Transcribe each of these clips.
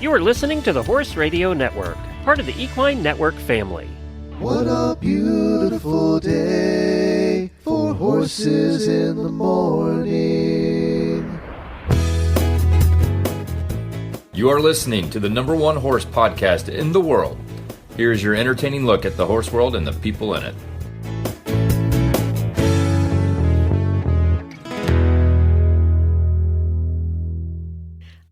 You are listening to the Horse Radio Network, part of the Equine Network family. What a beautiful day for horses in the morning. You are listening to the #1 horse podcast in the world. Here's your entertaining look at the horse world and the people in it.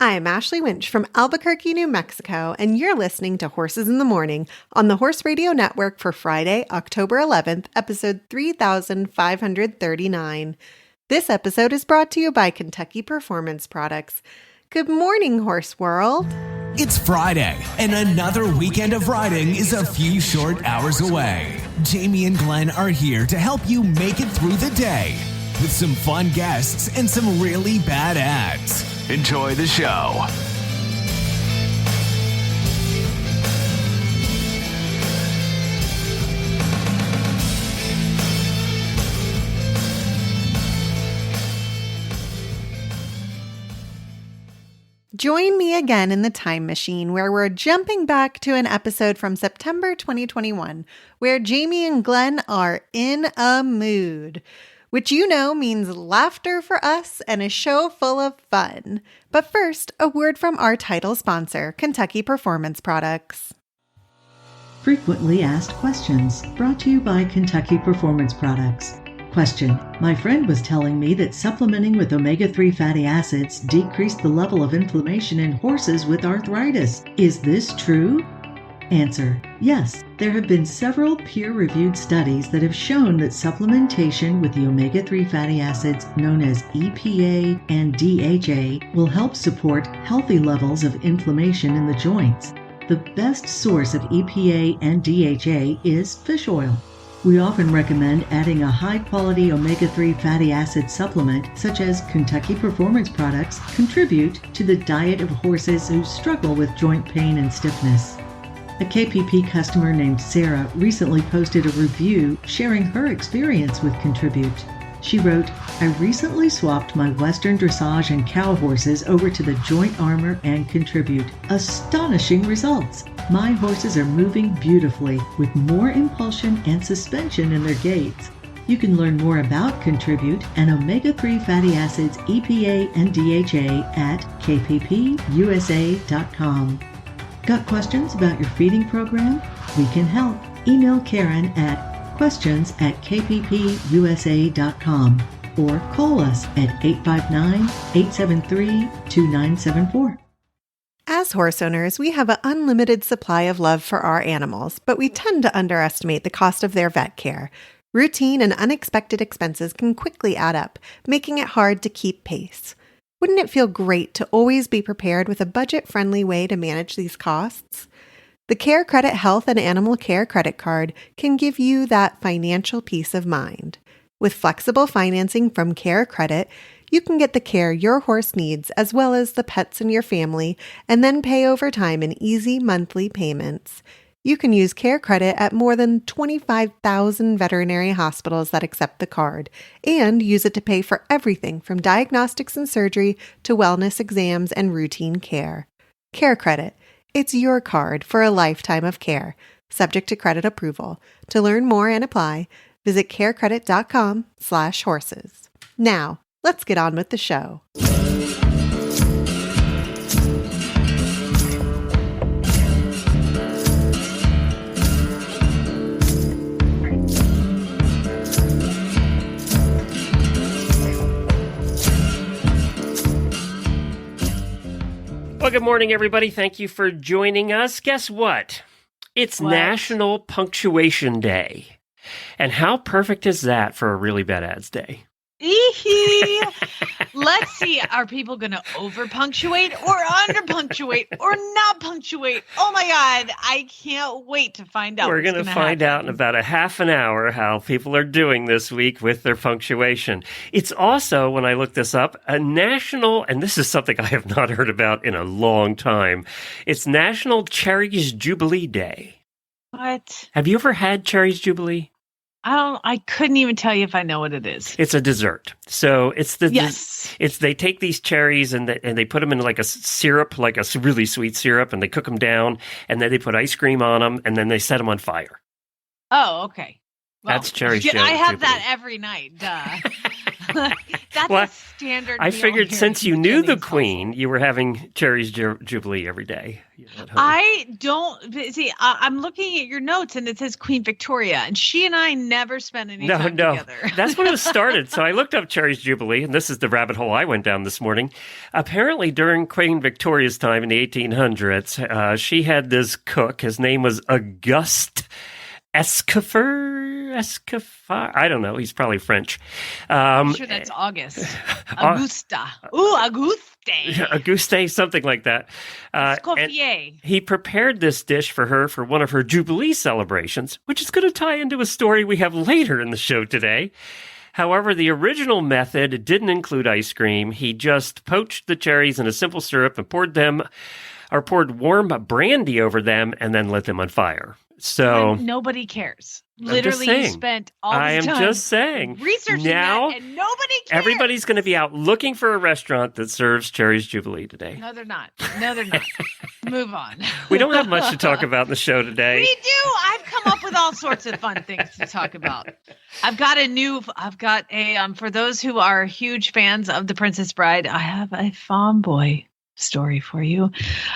I'm Ashley Winch from Albuquerque, New Mexico, and you're listening to Horses in the Morning on the Horse Radio Network for Friday, October 11th, episode 3539. This episode is brought to you by Kentucky Performance Products. Good morning, Horse World. It's Friday, and another weekend of riding is a few short hours away. Jamie and Glenn are here to help you make it through the day with some fun guests and some really bad ads. Enjoy the show. Join me again in the time machine where we're jumping back to an episode from September 2021 where Jamie and Glenn are in a mood, which you know means laughter for us and a show full of fun. But first, a word from our title sponsor, Kentucky Performance Products. Frequently asked questions, brought to you by Kentucky Performance Products. Question: my friend was telling me that supplementing with omega-3 fatty acids decreased the level of inflammation in horses with arthritis. Is this true? Answer: yes. There have been several peer-reviewed studies that have shown that supplementation with the omega-3 fatty acids known as EPA and DHA will help support healthy levels of inflammation in the joints. The best source of EPA and DHA is fish oil. We often recommend adding a high-quality omega-3 fatty acid supplement, such as Kentucky Performance Products, contribute to the diet of horses who struggle with joint pain and stiffness. A KPP customer named Sarah recently posted a review sharing her experience with Contribute. She wrote, "I recently swapped my Western dressage and cow horses over to the Joint Armor and Contribute. Astonishing results! My horses are moving beautifully with more impulsion and suspension in their gaits." You can learn more about Contribute and omega-3 fatty acids, EPA and DHA at kppusa.com. Got questions about your feeding program? We can help. Email Karen at questions@kppusa.com or call us at 859-873-2974. As horse owners, we have an unlimited supply of love for our animals, but we tend to underestimate the cost of their vet care. Routine and unexpected expenses can quickly add up, making it hard to keep pace. Wouldn't it feel great to always be prepared with a budget-friendly way to manage these costs? The Care Credit Health and Animal Care Credit Card can give you that financial peace of mind. With flexible financing from Care Credit, you can get the care your horse needs as well as the pets in your family and then pay over time in easy monthly payments. You can use Care Credit at more than 25,000 veterinary hospitals that accept the card and use it to pay for everything from diagnostics and surgery to wellness exams and routine care. Care Credit. It's your card for a lifetime of care, subject to credit approval. To learn more and apply, visit carecredit.com/horses. Now, let's get on with the show. Well, good morning, everybody. Thank you for joining us. Guess what? It's National Punctuation Day. And how perfect is that for a really bad ads day? Let's see. Are people going to over punctuate or under punctuate or not punctuate? Oh my God. I can't wait to find out. We're going to find out in about a half an hour how people are doing this week with their punctuation. It's also, when I looked this up, a national, and this is something I have not heard about in a long time. It's National Cherries Jubilee Day. What? Have you ever had Cherries Jubilee? I couldn't even tell you if I know what it is. It's a dessert. So it's Yes. they take these cherries and they put them in like a syrup, like a really sweet syrup, and they cook them down, and then they put ice cream on them, and then they set them on fire. Oh, okay. Well, That's cherry I have Jubilee. that every night. Duh. That's Well, a standard. I meal figured here since in you knew the Jennings queen, household. you were having cherries Jubilee every day. At home. I don't see. I'm looking at your notes, and it says Queen Victoria, and she and I never spent any time together. That's when it was started. So I looked up Cherry's Jubilee, and this is the rabbit hole I went down this morning. Apparently, during Queen Victoria's time in the 1800s, she had this cook. His name was Auguste Escoffier. I don't know. He's probably French. I'm sure that's August. Augusta. Ooh, Auguste. Auguste, something like that. And Escoffier. he prepared this dish for her for one of her Jubilee celebrations, which is going to tie into a story we have later in the show today. However, the original method didn't include ice cream. He just poached the cherries in a simple syrup and poured warm brandy over them and then lit them on fire. So Nobody cares. I'm Literally, just you saying. spent all this I am time just saying. researching Now, that, and nobody cares. everybody's going to be out looking for a restaurant that serves Cherry's Jubilee today. No, they're not. No, they're not. Move on. We don't have much to talk about in the show today. We do. I've come up with all sorts of fun things to talk about. I've got a for those who are huge fans of The Princess Bride, I have a farm boy story for you.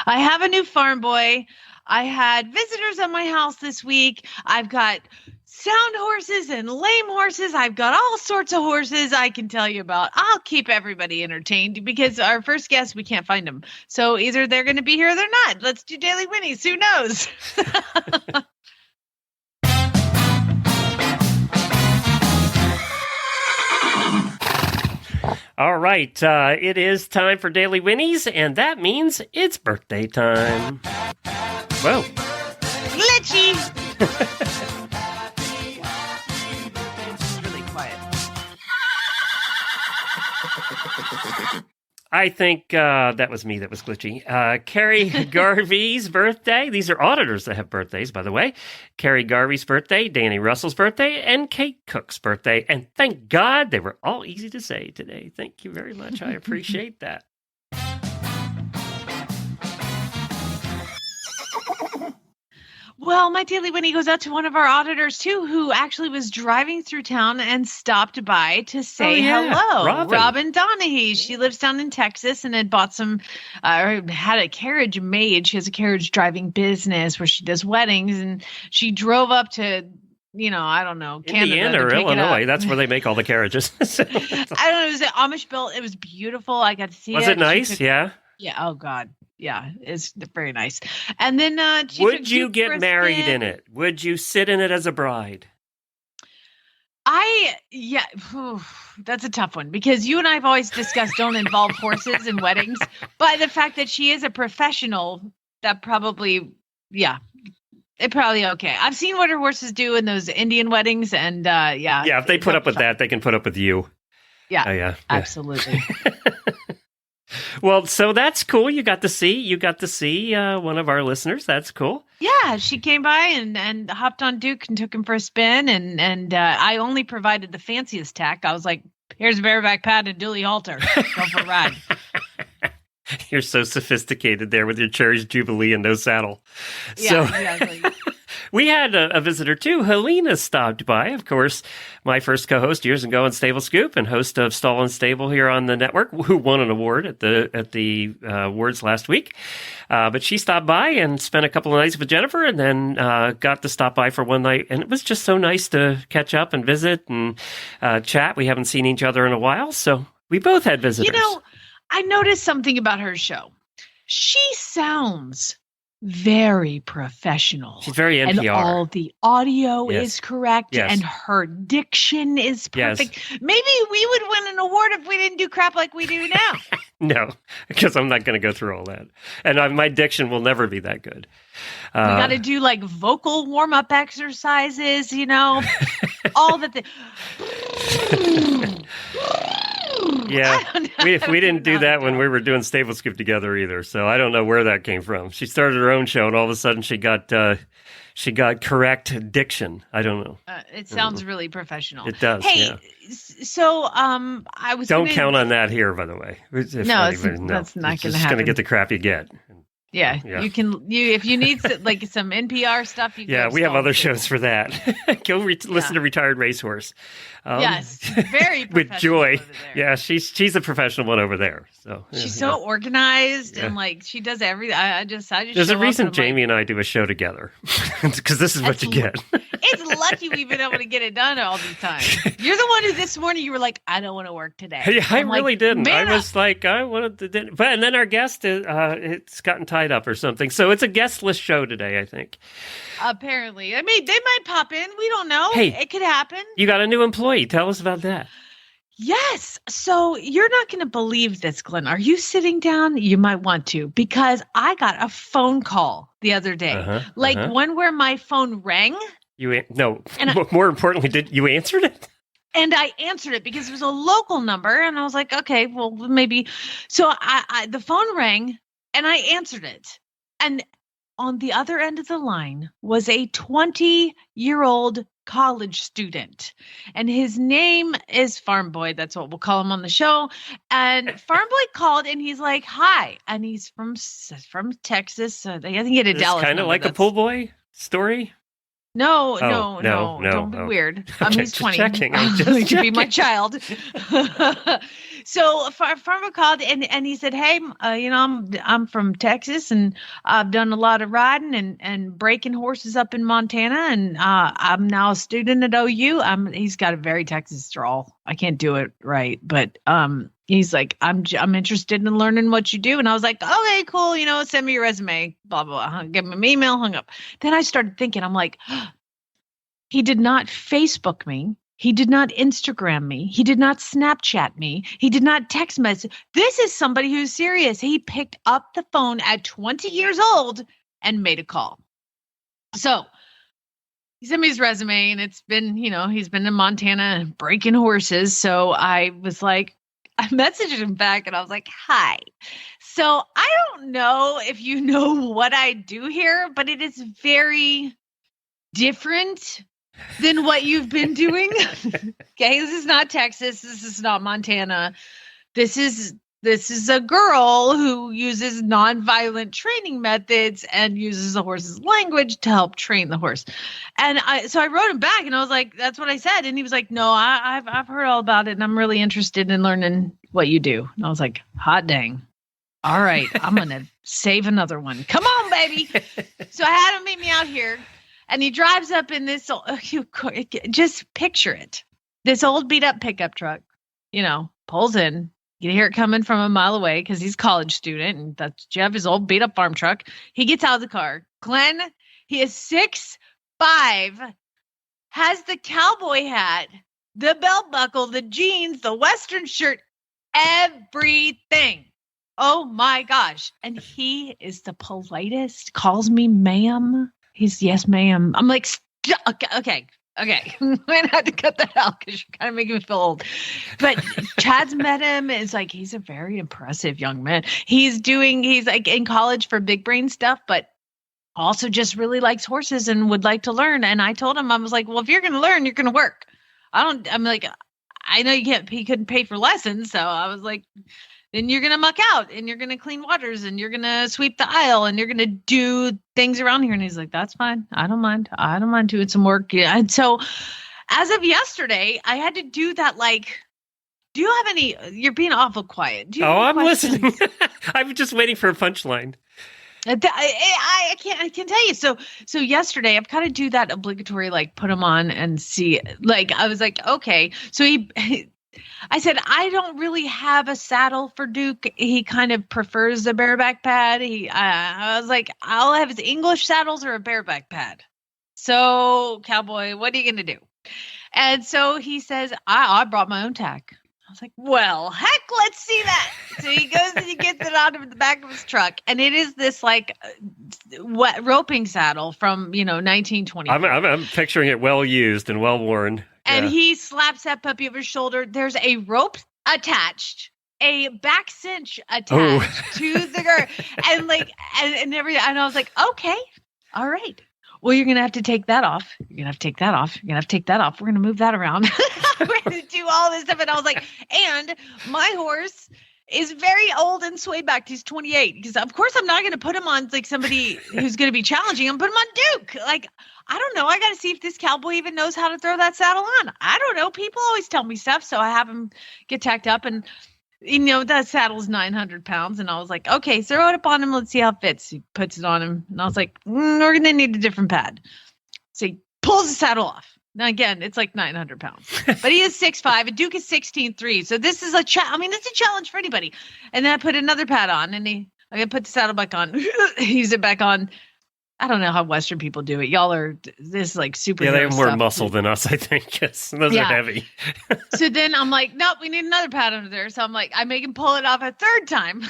I have a new farm boy. I had visitors at my house this week. I've got sound horses and lame horses. I've got all sorts of horses I can tell you about. I'll keep everybody entertained because our first guest, we can't find them. So either they're going to be here or they're not. Let's do Daily Winnies. Who knows? All right, it is time for Daily Winnies, and that means it's birthday time. Whoa. Glitchy. It's really quiet. I think that was me that was glitchy. Carrie Garvey's birthday. These are auditors that have birthdays, by the way. Carrie Garvey's birthday, Danny Russell's birthday, and Kate Cook's birthday. And thank God they were all easy to say today. Thank you very much. I appreciate that. Well, my Daily Winnie goes out to one of our auditors, too, who actually was driving through town and stopped by to say hello. Robin Donahue. She lives down in Texas and had bought had a carriage made. She has a carriage driving business where she does weddings, and she drove up to, I don't know, Canada Indiana or to pick Illinois. That's where they make all the carriages. I don't know. It was Amish built. It was beautiful. I got to see it. Was it nice? Yeah. Yeah. Oh, God. Yeah, it's very nice. And then would you get married in it? Would you sit in it as a bride? That's a tough one because you and I have always discussed don't involve horses in weddings. But the fact that she is a professional, that probably, it probably okay. I've seen what her horses do in those Indian weddings, and if they put up with that, they can put up with you. Yeah, absolutely. Well, so that's cool. You got to see one of our listeners. That's cool. Yeah, she came by and hopped on Duke and took him for a spin. And I only provided the fanciest tack. I was like, here's a bareback pad and dually halter. Go for a ride. You're so sophisticated there with your Cherry's Jubilee and no saddle. Yeah, exactly. We had a visitor too. Helena stopped by, of course, my first co-host years ago on Stable Scoop and host of Stall and Stable here on the network, who won an award at the awards last week. But she stopped by and spent a couple of nights with Jennifer, and then got to stop by for one night. And it was just so nice to catch up and visit and chat. We haven't seen each other in a while, so we both had visitors. I noticed something about her show. She sounds very professional. She's very NPR. And all the audio is correct, and her diction is perfect. Yes. Maybe we would win an award if we didn't do crap like we do now. No, because I'm not going to go through all that. And my diction will never be that good. We got to do like vocal warm-up exercises, all the things. Yeah, we didn't do that when we were doing Stable Scoop together either, so I don't know where that came from. She started her own show, and all of a sudden she got she got correct diction. I don't know. It sounds really professional. It does. Hey, yeah. so I was Don't count on that here, by the way. that's not It's going to just happen. going to get the crap you get. Yeah, Yeah. you if you need like some NPR stuff, you Yeah, go we have Stone other Stable. shows for that. Go listen to Retired Racehorse. Yes, very with professional joy. over there. Yeah, she's a professional one over there. So She's so organized and Yeah. like she does everything. I just there's show a up reason and I'm like, Jamie and I do a show together because this is what you get. it's lucky we've been able to get it done all these times. You're the one who this morning you were like, I don't want to work today. Yeah, I I'm like, really didn't. man I was like, I wanted to, but and then our guest, it's gotten tied up or something. So it's a guestless show today, I think. apparently. I mean, they might pop in. We don't know. Hey. It could happen. You got a new employee. Tell us about that. Yes. So you're not going to believe this, Glenn. Are you sitting down? You might want to, because I got a phone call the other day, one where my phone rang. More importantly, did you answered it? And I answered it because it was a local number, and I was like, okay, well, maybe. So the phone rang, and I answered it, and on the other end of the line was a 20-year-old college student, and his name is Farm Boy. That's what we'll call him on the show. And Farm Boy called, and he's like, "Hi," and he's from Texas. I think he had a Dallas. Kind of like a pool boy story. No, no. Don't be weird. Okay, He's 20. I'm just He could be my checking. child. So Farmer called and he said, "Hey, I'm from Texas and I've done a lot of riding and breaking horses up in Montana, and I'm now a student at OU." He's got a very Texas drawl. I can't do it right, but he's like, I'm interested in learning what you do. And I was like, okay, cool. Send me your resume, blah, blah, blah. Give him an email, hung up. Then I started thinking, I'm like, he did not Facebook me. He did not Instagram me. He did not Snapchat me. He did not text message. This is somebody who's serious. He picked up the phone at 20 years old and made a call. So he sent me his resume, and it's been, he's been in Montana breaking horses. So I was like, I messaged him back and I was like, "Hi. So I don't know if you know what I do here, but it is very different than what you've been doing." Okay, this is not Texas. This is not Montana. This is a girl who uses nonviolent training methods and uses the horse's language to help train the horse. And so I wrote him back and I was like, "That's what I said." And he was like, "No, I've heard all about it and I'm really interested in learning what you do." And I was like, hot dang. All right, I'm going to save another one. Come on, baby. So I had him meet me out here, and he drives up in this, just picture it. This old beat up pickup truck, pulls in. You hear it coming from a mile away because he's a college student, and that's Jeff, his old beat up farm truck. He gets out of the car. Glenn, he is 6'5", has the cowboy hat, the belt buckle, the jeans, the Western shirt, everything. Oh my gosh. And he is the politest, calls me ma'am. He's yes, ma'am. I'm like, okay. I'm gonna have to cut that out because you're kind of making me feel old. But Chad's met him. It's like, he's a very impressive young man. He's like in college for big brain stuff, but also just really likes horses and would like to learn. And I told him, I was like, well, if you're going to learn, you're going to work. I'm like, I know he couldn't pay for lessons. So I was like, then you're going to muck out and you're going to clean waters and you're going to sweep the aisle and you're going to do things around here. And he's like, that's fine. I don't mind doing some work. Yeah. And so as of yesterday, I had to do that. Like, do you have any, you're being awful quiet. Do you have any I'm questions? listening. I'm just waiting for a punchline. I can tell you. So yesterday I've kind of do that obligatory, like put them on and see, like, I was like, okay. So I said, I don't really have a saddle for Duke. He kind of prefers the bareback pad. I was like, I'll have his English saddles or a bareback pad. So cowboy, what are you going to do? And so he says, I brought my own tack. I was like, well, heck, let's see that. So he goes and he gets it out of the back of his truck. And it is this like roping saddle from, 1920. I'm picturing it well used and well worn. And he slaps that puppy over his shoulder. There's a rope attached, a back cinch attached to the girl. And like, and everything. And I was like, okay, all right. well, you're going to have to take that off. You're going to have to take that off. You're going to have to take that off. We're going to move that around. We're going to do all this stuff. And I was like, and my horse is very old and sway backed. He's 28. Because of course I'm not going to put him on like somebody who's going to be challenging. I'm putting him on Duke. Like, I don't know. I got to see if this cowboy even knows how to throw that saddle on. I don't know. People always tell me stuff. So I have him get tacked up, and that saddle's 900 pounds. And I was like, okay, throw it up on him. Let's see how it fits. He puts it on him. And I was like, we're going to need a different pad. So he pulls the saddle off. Now, again, it's like 900 pounds, but he is 6'5", and Duke is 16'3". So this is it's a challenge for anybody. And then I put another pad on, and I put the saddle back on, use it back on. I don't know how Western people do it. Y'all are this like super. Yeah, they have more stuff. muscle than us, I think. Yes, those are heavy. So then I'm like, nope, we need another pad under there. So I'm like, I make him pull it off a third time.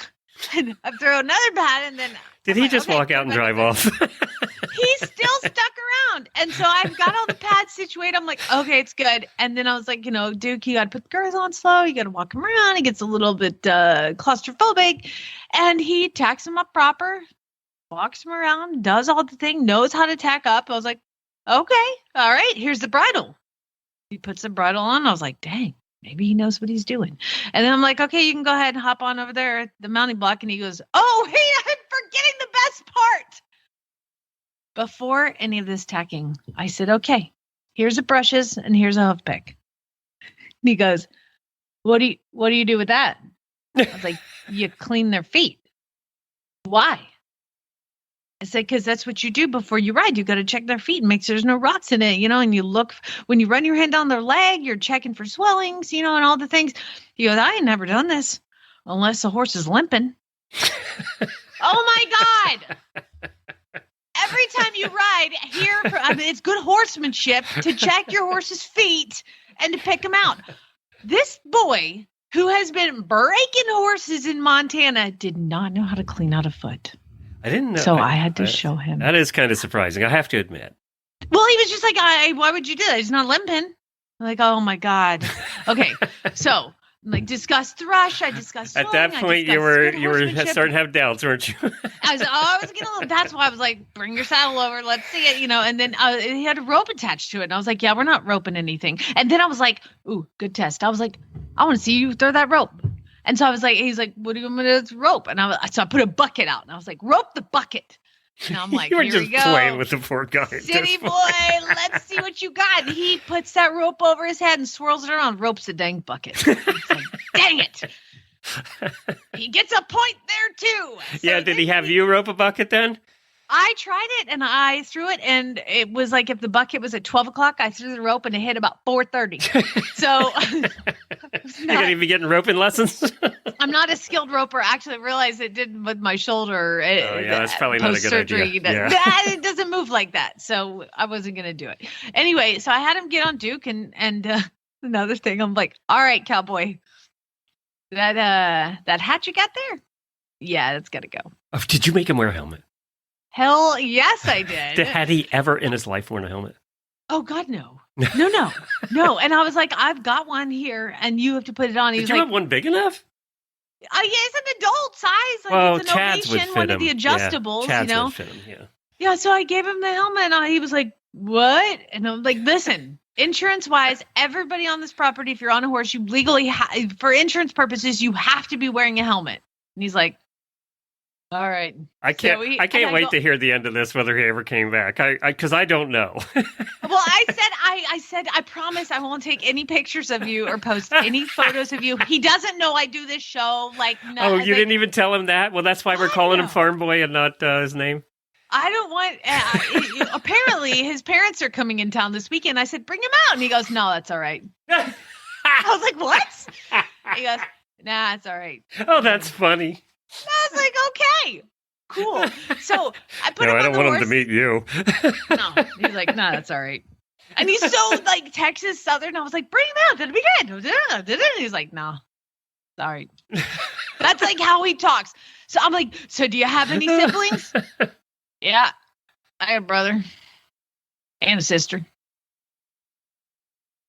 And I throw another pad, and then did he just walk out and drive off? He's still stuck around. And so I've got all the pads situated. I'm like, okay, it's good. And then I was like, Duke, you got to put the girls on slow. You got to walk him around. He gets a little bit claustrophobic. And he tacks him up proper, walks him around, does all the thing, knows how to tack up. I was like, okay, all right, here's the bridle. He puts the bridle on. I was like, dang. Maybe he knows what he's doing. And then I'm like, okay, you can go ahead and hop on over there at the mounting block. And he goes, oh, hey, I'm forgetting the best part. Before any of this tacking, I said, okay, here's the brushes and here's a hoof pick. And he goes, what do you do with that? I was like, you clean their feet. Why? I said, because that's what you do before you ride. You got to check their feet and make sure there's no rocks in it, and you look, when you run your hand down their leg, you're checking for swellings, and all the things. He goes, I ain't never done this unless the horse is limping. Oh my God. Every time you ride here, it's good horsemanship to check your horse's feet and to pick them out. This boy who has been breaking horses in Montana did not know how to clean out a foot. I didn't know. So I had to show him. That is kind of surprising, I have to admit. Well, he was just like, why would you do that? He's not limping. I'm like, oh my God. Okay. So discuss thrush. I discussed at that point you were starting to have doubts, weren't you? That's why I was like, bring your saddle over. Let's see it, And then he had a rope attached to it. And I was like, yeah, we're not roping anything. And then I was like, ooh, good test. I was like, I want to see you throw that rope. And so I was like, he's like, what do you want me to do? Rope? And so I put a bucket out, and I was like, rope the bucket. And I'm like, you were here just we go. Playing with the poor guy. City boy, let's see what you got. And he puts that rope over his head and swirls it around, ropes the dang bucket. It's like, dang it. He gets a point there too. So yeah, did he have you rope a bucket then? I tried it and I threw it, and it was like if the bucket was at 12 o'clock, I threw the rope and it hit about 4:30. So you're going to be getting roping lessons? I'm not a skilled roper. Actually, I realized it did with my shoulder. That's probably not a good idea. It doesn't move like that. So I wasn't going to do it. Anyway, so I had him get on Duke, and another thing, I'm like, all right, cowboy, that hat you got there? Yeah, that's got to go. Oh, did you make him wear a helmet? Hell yes, I did. Had he ever in his life worn a helmet? Oh, God, no. No. And I was like, I've got one here, and you have to put it on. Did you have one big enough? Yeah, it's an adult size. Well, it's an Chad's would ovation, fit one him. of the adjustables, Chad's would fit him, yeah. Yeah, so I gave him the helmet, and he was like, what? And I'm like, listen, insurance-wise, everybody on this property, if you're on a horse, you legally, for insurance purposes, you have to be wearing a helmet. And he's like, all right. I can't wait to hear the end of this, whether he ever came back. Because I don't know. Well, I said, I promise I won't take any pictures of you or post any photos of you. He doesn't know I do this show. No. Oh, you didn't even tell him that? Well, that's why we're calling him Farm Boy and not his name. I don't want. Apparently, his parents are coming in town this weekend. I said, bring him out, and he goes, no, that's all right. I was like, what? He goes, nah, it's all right. Oh, that's funny. I was like, okay, cool. So I put him on the horse. I don't want him to meet you. No, he's like, no, that's all right. And he's so Texas Southern. I was like, bring him out. That'll be good. And he's like, no, sorry. That's how he talks. So I'm like, so do you have any siblings? Yeah, I have a brother and a sister.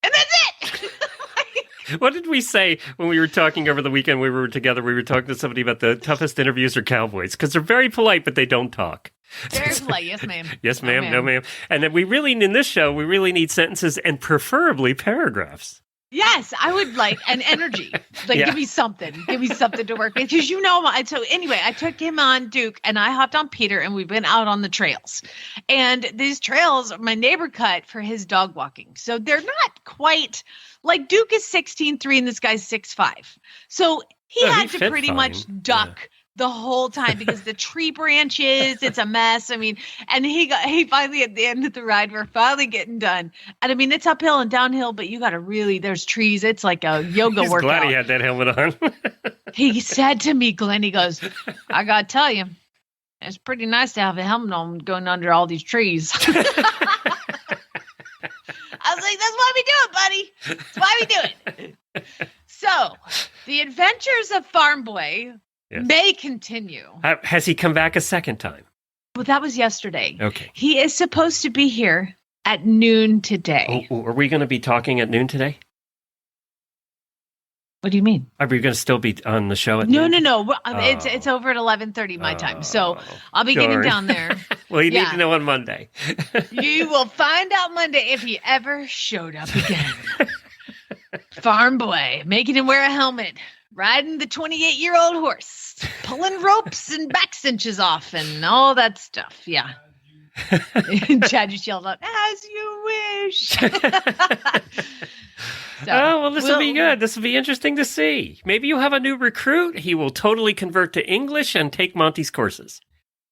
And that's it. What did we say when we were talking over the weekend? We were together. We were talking to somebody about the toughest interviews are cowboys because they're very polite, but they don't talk. Very polite. Yes, ma'am. Yes, ma'am. No, ma'am. And then in this show, we really need sentences and preferably paragraphs. Yes, I would like an energy. Like, Yeah. give me something to work with. Because so anyway, I took him on Duke and I hopped on Peter and we went out on the trails. And these trails, my neighbor cut for his dog walking. So they're not quite like Duke is 16'3" and this guy's 6'5". So he had to fit pretty fine. much duck the whole time because the tree branches, it's a mess. I mean, and he finally at the end of the ride, we're finally getting done. And I mean, it's uphill and downhill, but you got to really, there's trees. It's like a yoga He's workout. glad he had that helmet on. He said to me, Glenn, he goes, I got to tell you, it's pretty nice to have a helmet on going under all these trees. I was like, that's why we do it, buddy. That's why we do it. So the adventures of Farm Boy may continue. Has he come back a second time? Well, that was yesterday. Okay. He is supposed to be here at noon today. Oh, are we going to be talking at noon today? What do you mean? Are we going to still be on the show at noon? No. It's over at 11:30 my time. So I'll be darn. getting down there. Well, you need to know on Monday. You will find out Monday if he ever showed up again. Farm Boy, making him wear a helmet, riding the 28-year-old horse, pulling ropes and back cinches off and all that stuff. Yeah. Chad just yelled out, as you wish. This will be good. This will be interesting to see. Maybe you have a new recruit. He will totally convert to English and take Monty's courses.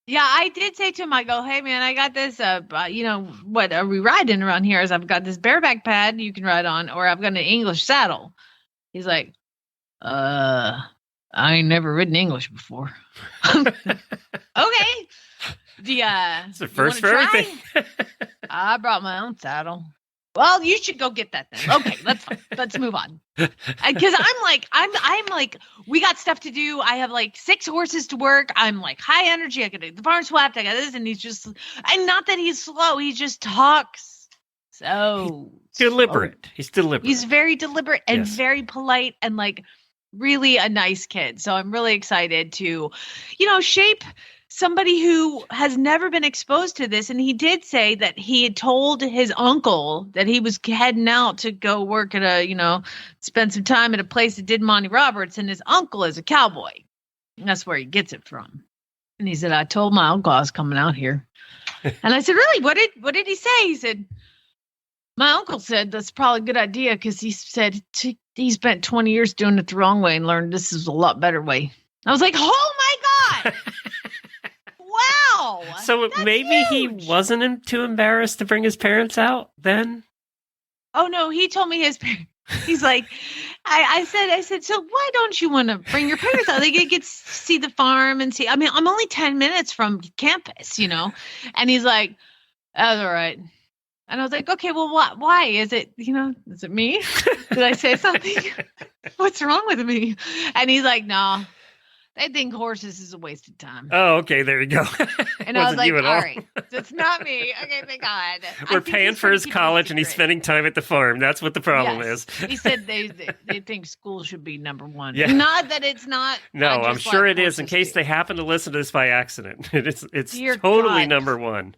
Yeah, I did say to him, I go, hey, man, I got this, what are we riding around here? Is I've got this bareback pad you can ride on, or I've got an English saddle. He's like, I ain't never ridden English before. Okay. It's the first for everything. I brought my own saddle. Well, you should go get that then. Okay, let's move on. Because I'm like, we got stuff to do. I have like 6 horses to work. I'm like high energy. I got the barn swapped. I got this, and he's just, and not that he's slow. He just talks so deliberate. slow. He's deliberate. He's very deliberate and very polite and like really a nice kid. So I'm really excited to, shape somebody who has never been exposed to this. And he did say that he had told his uncle that he was heading out to go work at spend some time at a place that did Monty Roberts. And his uncle is a cowboy. And that's where he gets it from. And he said, I told my uncle I was coming out here. And I said, really? What did he say? He said, my uncle said that's probably a good idea because he said he spent 20 years doing it the wrong way and learned this is a lot better way. I was like, oh my God. Wow. So maybe he wasn't too embarrassed to bring his parents out then? Oh, no. He told me his parents. He's like, I said, so why don't you want to bring your parents out? They get to see the farm and see. I mean, I'm only 10 minutes from campus, And he's like, that's all right. And I was like, okay, well, why? Is it me? Did I say something? What's wrong with me? And he's like, no. They think horses is a waste of time. Oh, okay. There you go. And I was like, all right. So it's not me. Okay, thank God. We're paying for his college and he's spending time at the farm. That's what the problem is. He said they think school should be number one. Yeah. Not that it's not. No, I'm sure it is in case they happen to listen to this by accident. It's Dear totally God. number one.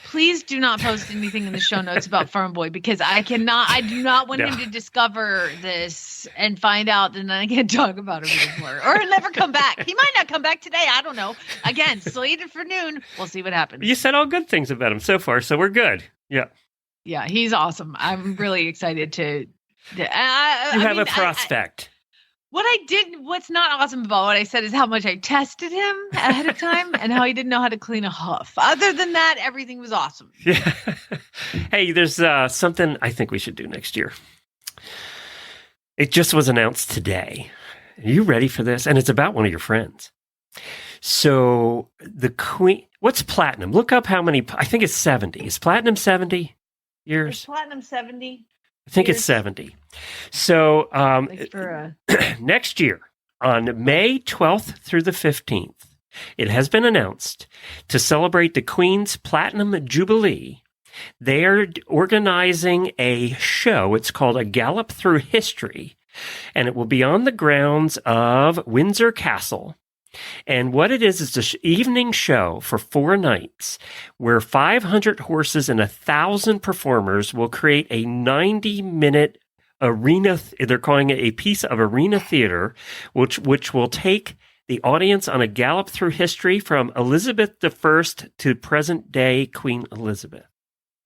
Please do not post anything in the show notes about Farm Boy because I do not want him to discover this and find out and then I can't talk about him anymore. Or he'll never come back. He might not come back today. I don't know. Again, slated for noon. We'll see what happens. You said all good things about him so far, so we're good. Yeah. Yeah, he's awesome. I'm really excited to you have a prospect. What's not awesome about what I said is how much I tested him ahead of time and how he didn't know how to clean a hoof. Other than that, everything was awesome. Yeah. Hey, there's something I think we should do next year. It just was announced today. Are you ready for this? And it's about one of your friends. So the Queen, what's platinum? Look up how many, I think it's 70. Is platinum 70 years? Is platinum 70? I think it's 70. So next year, on May 12th through the 15th, it has been announced to celebrate the Queen's Platinum Jubilee. They are organizing a show. It's called A Gallop Through History, and it will be on the grounds of Windsor Castle. And what it is an evening show for 4 nights where 500 horses and 1,000 performers will create a 90-minute arena. They're calling it a piece of arena theater, which will take the audience on a gallop through history from Elizabeth I to present-day Queen Elizabeth.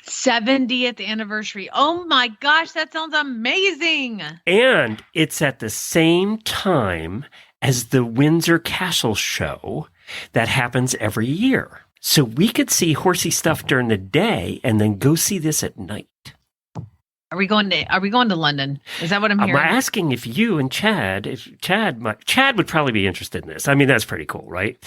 70th anniversary. Oh my gosh, that sounds amazing. And it's at the same time as the Windsor Castle show that happens every year. So we could see horsey stuff during the day and then go see this at night. Are we going to London? Is that what I'm hearing? I'm asking if you and Chad would probably be interested in this. I mean, that's pretty cool, right?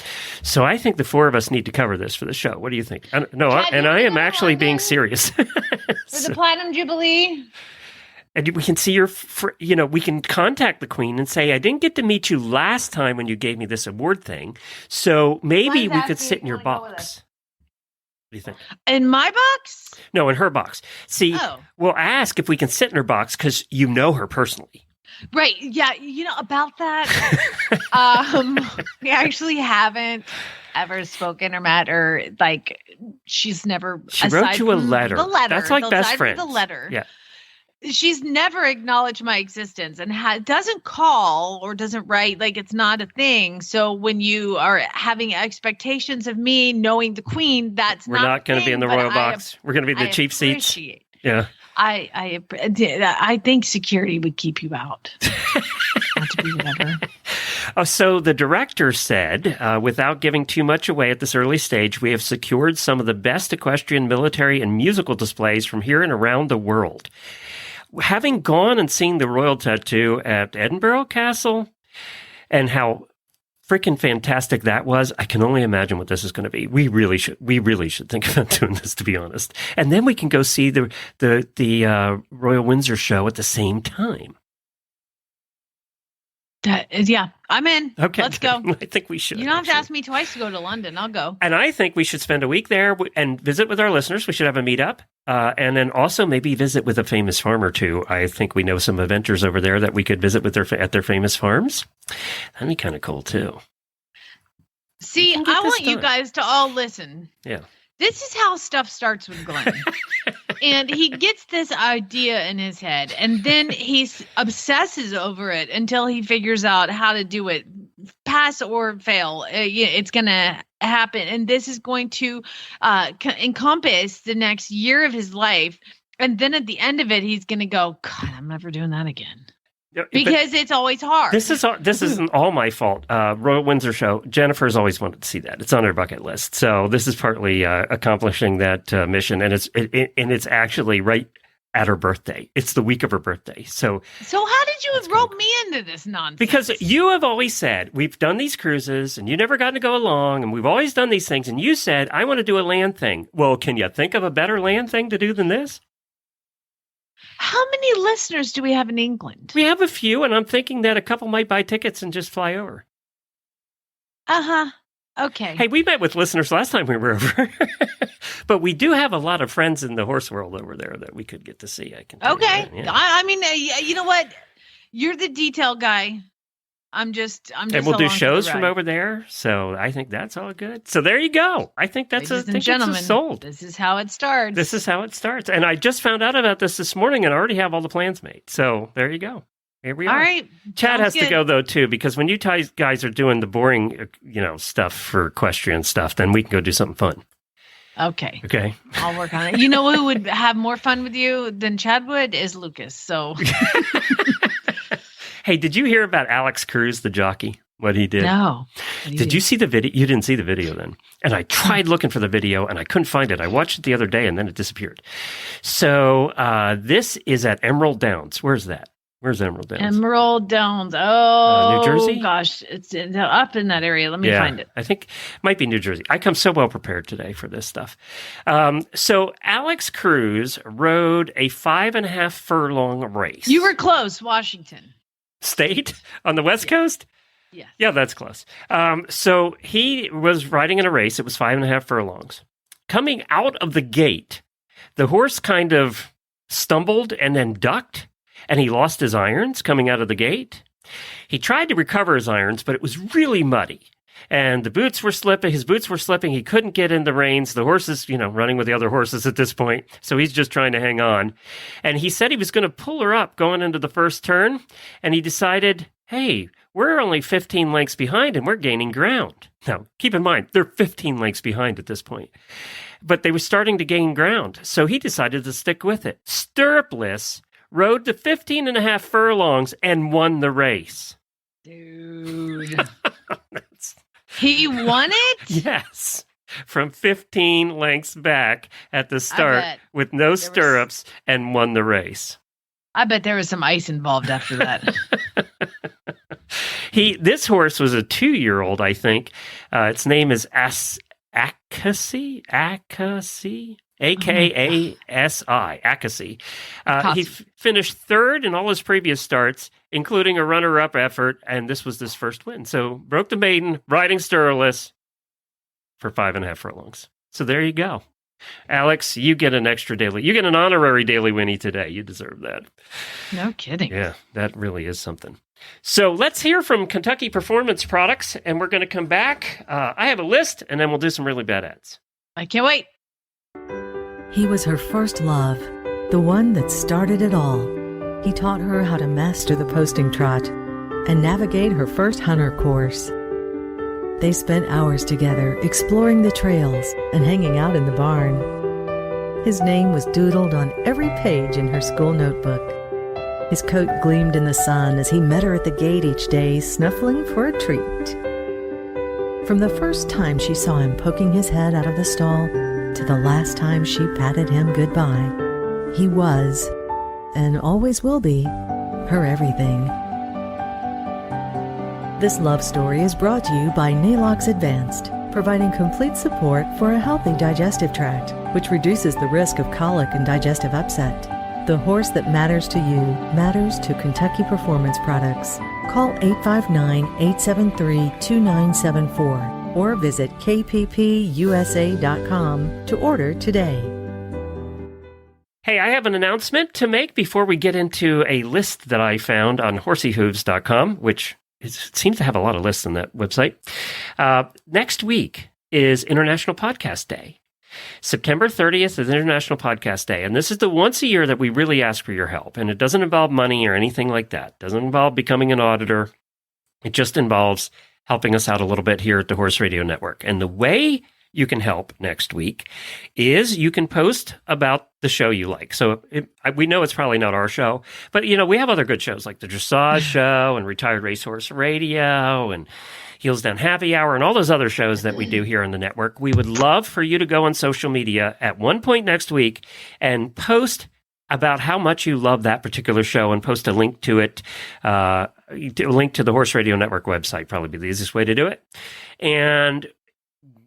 So I think the 4 of us need to cover this for the show. What do you think? I am actually being serious. For the Platinum Jubilee? And we can see we can contact the Queen and say, I didn't get to meet you last time when you gave me this award thing. So maybe we could sit in your box. What do you think? In my box? No, in her box. See, we'll ask if we can sit in her box because you know her personally. Right. Yeah. About that, we actually haven't ever spoken or met or she's never. She wrote you a letter. The letter. That's like best friends. The letter. Yeah. She's never acknowledged my existence and doesn't call or doesn't write. It's not a thing. So when you are having expectations of me knowing the Queen, we're not going to be in the royal box. We're going to be the cheap seats. Yeah. I think security would keep you out. Not to be whatever. So the director said, without giving too much away at this early stage, we have secured some of the best equestrian, military, and musical displays from here and around the world. Having gone and seen the royal tattoo at Edinburgh Castle and how freaking fantastic that was, I can only imagine what this is going to be. We really should think about doing this, to be honest. And then we can go see the Royal Windsor show at the same time. Yeah, I'm in. Okay. Let's go. I think we should. You don't have to ask me twice to go to London. I'll go. And I think we should spend a week there and visit with our listeners. We should have a meetup. And then also maybe visit with a famous farmer too. I think we know some eventers over there that we could visit with at their famous farms. That'd be kind of cool too. See, I want you guys to all listen. Yeah. This is how stuff starts with Glenn. And he gets this idea in his head, and then he obsesses over it until he figures out how to do it. Pass or fail, it's going to happen. And this is going to encompass the next year of his life. And then at the end of it, he's going to go, God, I'm never doing that again. Because it's always hard. This isn't all my fault. Royal Windsor show. Jennifer's always wanted to see that. It's on her bucket list. So this is partly accomplishing that mission, and it's actually right at her birthday. It's the week of her birthday. So how did you rope me into this nonsense? Because you have always said we've done these cruises, and you never got to go along, and we've always done these things. And you said I want to do a land thing. Well, can you think of a better land thing to do than this? How many listeners do we have in England? We have a few, and I'm thinking that a couple might buy tickets and just fly over. Uh-huh. Okay. Hey, we met with listeners last time we were over. But we do have a lot of friends in the horse world over there that we could get to see. I can. Okay. Yeah. I mean, you know what? You're the detail guy. I'm just. And we'll do shows from over there. So I think that's all good. So there you go. I think that's sold. This is how it starts. This is how it starts. And I just found out about this morning and already have all the plans made. So there you go. Here we are. All right. Chad has to go though too, because when you guys are doing the boring, stuff for equestrian stuff, then we can go do something fun. Okay. Okay. I'll work on it. You know who would have more fun with you than Chad would is Lucas. So. Hey, did you hear about Alex Cruz, the jockey? What he did? No. Did you see the video? You didn't see the video then. And I tried looking for the video and I couldn't find it. I watched it the other day and then it disappeared. So this is at Emerald Downs. Where's that? Where's Emerald Downs? Emerald Downs. Oh, New Jersey? Gosh, it's up in that area. Let me find it. I think it might be New Jersey. I come so well prepared today for this stuff. So Alex Cruz rode a 5.5 furlong race. You were close, Washington. State on the West Coast? Yes. Yeah, that's close. So he was riding in a race. It was 5.5 furlongs. Coming out of the gate, the horse kind of stumbled and then ducked, and he lost his irons coming out of the gate. He tried to recover his irons, but it was really muddy. and the boots were slipping. His boots were slipping. He couldn't get in the reins. The horse is, running with the other horses at this point. So he's just trying to hang on. And he said he was going to pull her up going into the first turn. And he decided, hey, we're only 15 lengths behind and we're gaining ground. Now, keep in mind, they're 15 lengths behind at this point. But they were starting to gain ground. So he decided to stick with it. Stirrupless, rode to 15 and a half furlongs and won the race. Dude. He won it? Yes. From 15 lengths back at the start with no stirrups and won the race. I bet there was some ice involved after that. This horse was a 2-year-old, I think. Its name is Akasi, Akasi, Akasi. He finished third in all his previous starts, including a runner-up effort, and this was his first win. So broke the maiden, riding stirrupless for 5.5 furlongs. So there you go. Alex, you get an honorary daily Winnie today. You deserve that. No kidding. Yeah, that really is something. So let's hear from Kentucky Performance Products, and we're going to come back. I have a list, and then we'll do some really bad ads. I can't wait. He was her first love, the one that started it all. He taught her how to master the posting trot and navigate her first hunter course. They spent hours together exploring the trails and hanging out in the barn. His name was doodled on every page in her school notebook. His coat gleamed in the sun as he met her at the gate each day, snuffling for a treat. From the first time she saw him poking his head out of the stall to the last time she patted him goodbye, he was, and always will be, her everything. This love story is brought to you by Nalox Advanced, providing complete support for a healthy digestive tract, which reduces the risk of colic and digestive upset. The horse that matters to you matters to Kentucky Performance Products. Call 859-873-2974 or visit kppusa.com to order today. Hey, I have an announcement to make before we get into a list that I found on horseyhooves.com, which it seems to have a lot of lists on that website. Next week is International Podcast Day. September 30th is International Podcast Day, and this is the once a year that we really ask for your help, and it doesn't involve money or anything like that. It doesn't involve becoming an auditor. It just involves helping us out a little bit here at the Horse Radio Network. And the way you can help next week is you can post about the show you like. So we know it's probably not our show, but we have other good shows like the Dressage Show and Retired Racehorse Radio and Heels Down Happy Hour and all those other shows that we do here on the network. We would love for you to go on social media at one point next week and post about how much you love that particular show and post a link to it, a link to the Horse Radio Network website, probably be the easiest way to do it. And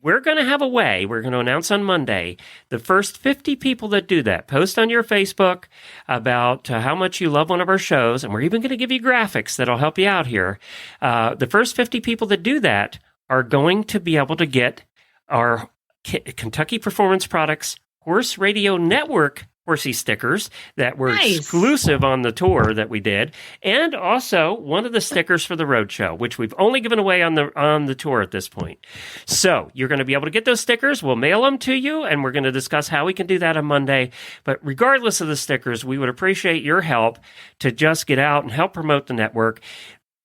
we're going to have a way, we're going to announce on Monday, the first 50 people that do that. Post on your Facebook about how much you love one of our shows, and we're even going to give you graphics that'll help you out here. The first 50 people that do that are going to be able to get our Kentucky Performance Products Horse Radio Network horsey stickers that were exclusive on the tour that we did, and also one of the stickers for the road show, which we've only given away on the tour at this point. So you're going to be able to get those stickers. We'll mail them to you, and we're going to discuss how we can do that on Monday. But regardless of the stickers, we would appreciate your help to just get out and help promote the network.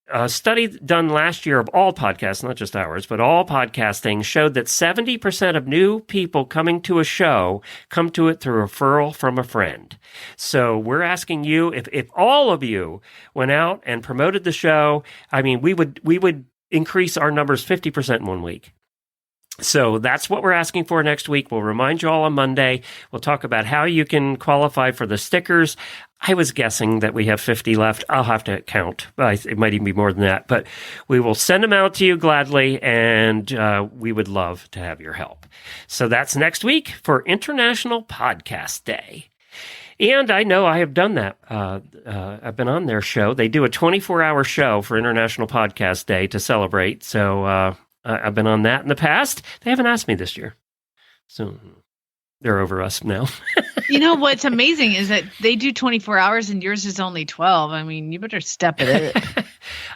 A study done last year of all podcasts, not just ours, but all podcasting, showed that 70% of new people coming to a show come to it through referral from a friend. So we're asking you, if all of you went out and promoted the show, I mean, we would increase our numbers 50% in 1 week. So that's what we're asking for next week. We'll remind you all on Monday. We'll talk about how you can qualify for the stickers. I was guessing that we have 50 left. I'll have to count. It might even be more than that. But we will send them out to you gladly, and we would love to have your help. So that's next week for International Podcast Day. And I know I have done that. I've been on their show. They do a 24-hour show for International Podcast Day to celebrate. So I've been on that in the past. They haven't asked me this year. So they're over us now. You know what's amazing is that they do 24 hours and yours is only 12. I mean, you better step it in.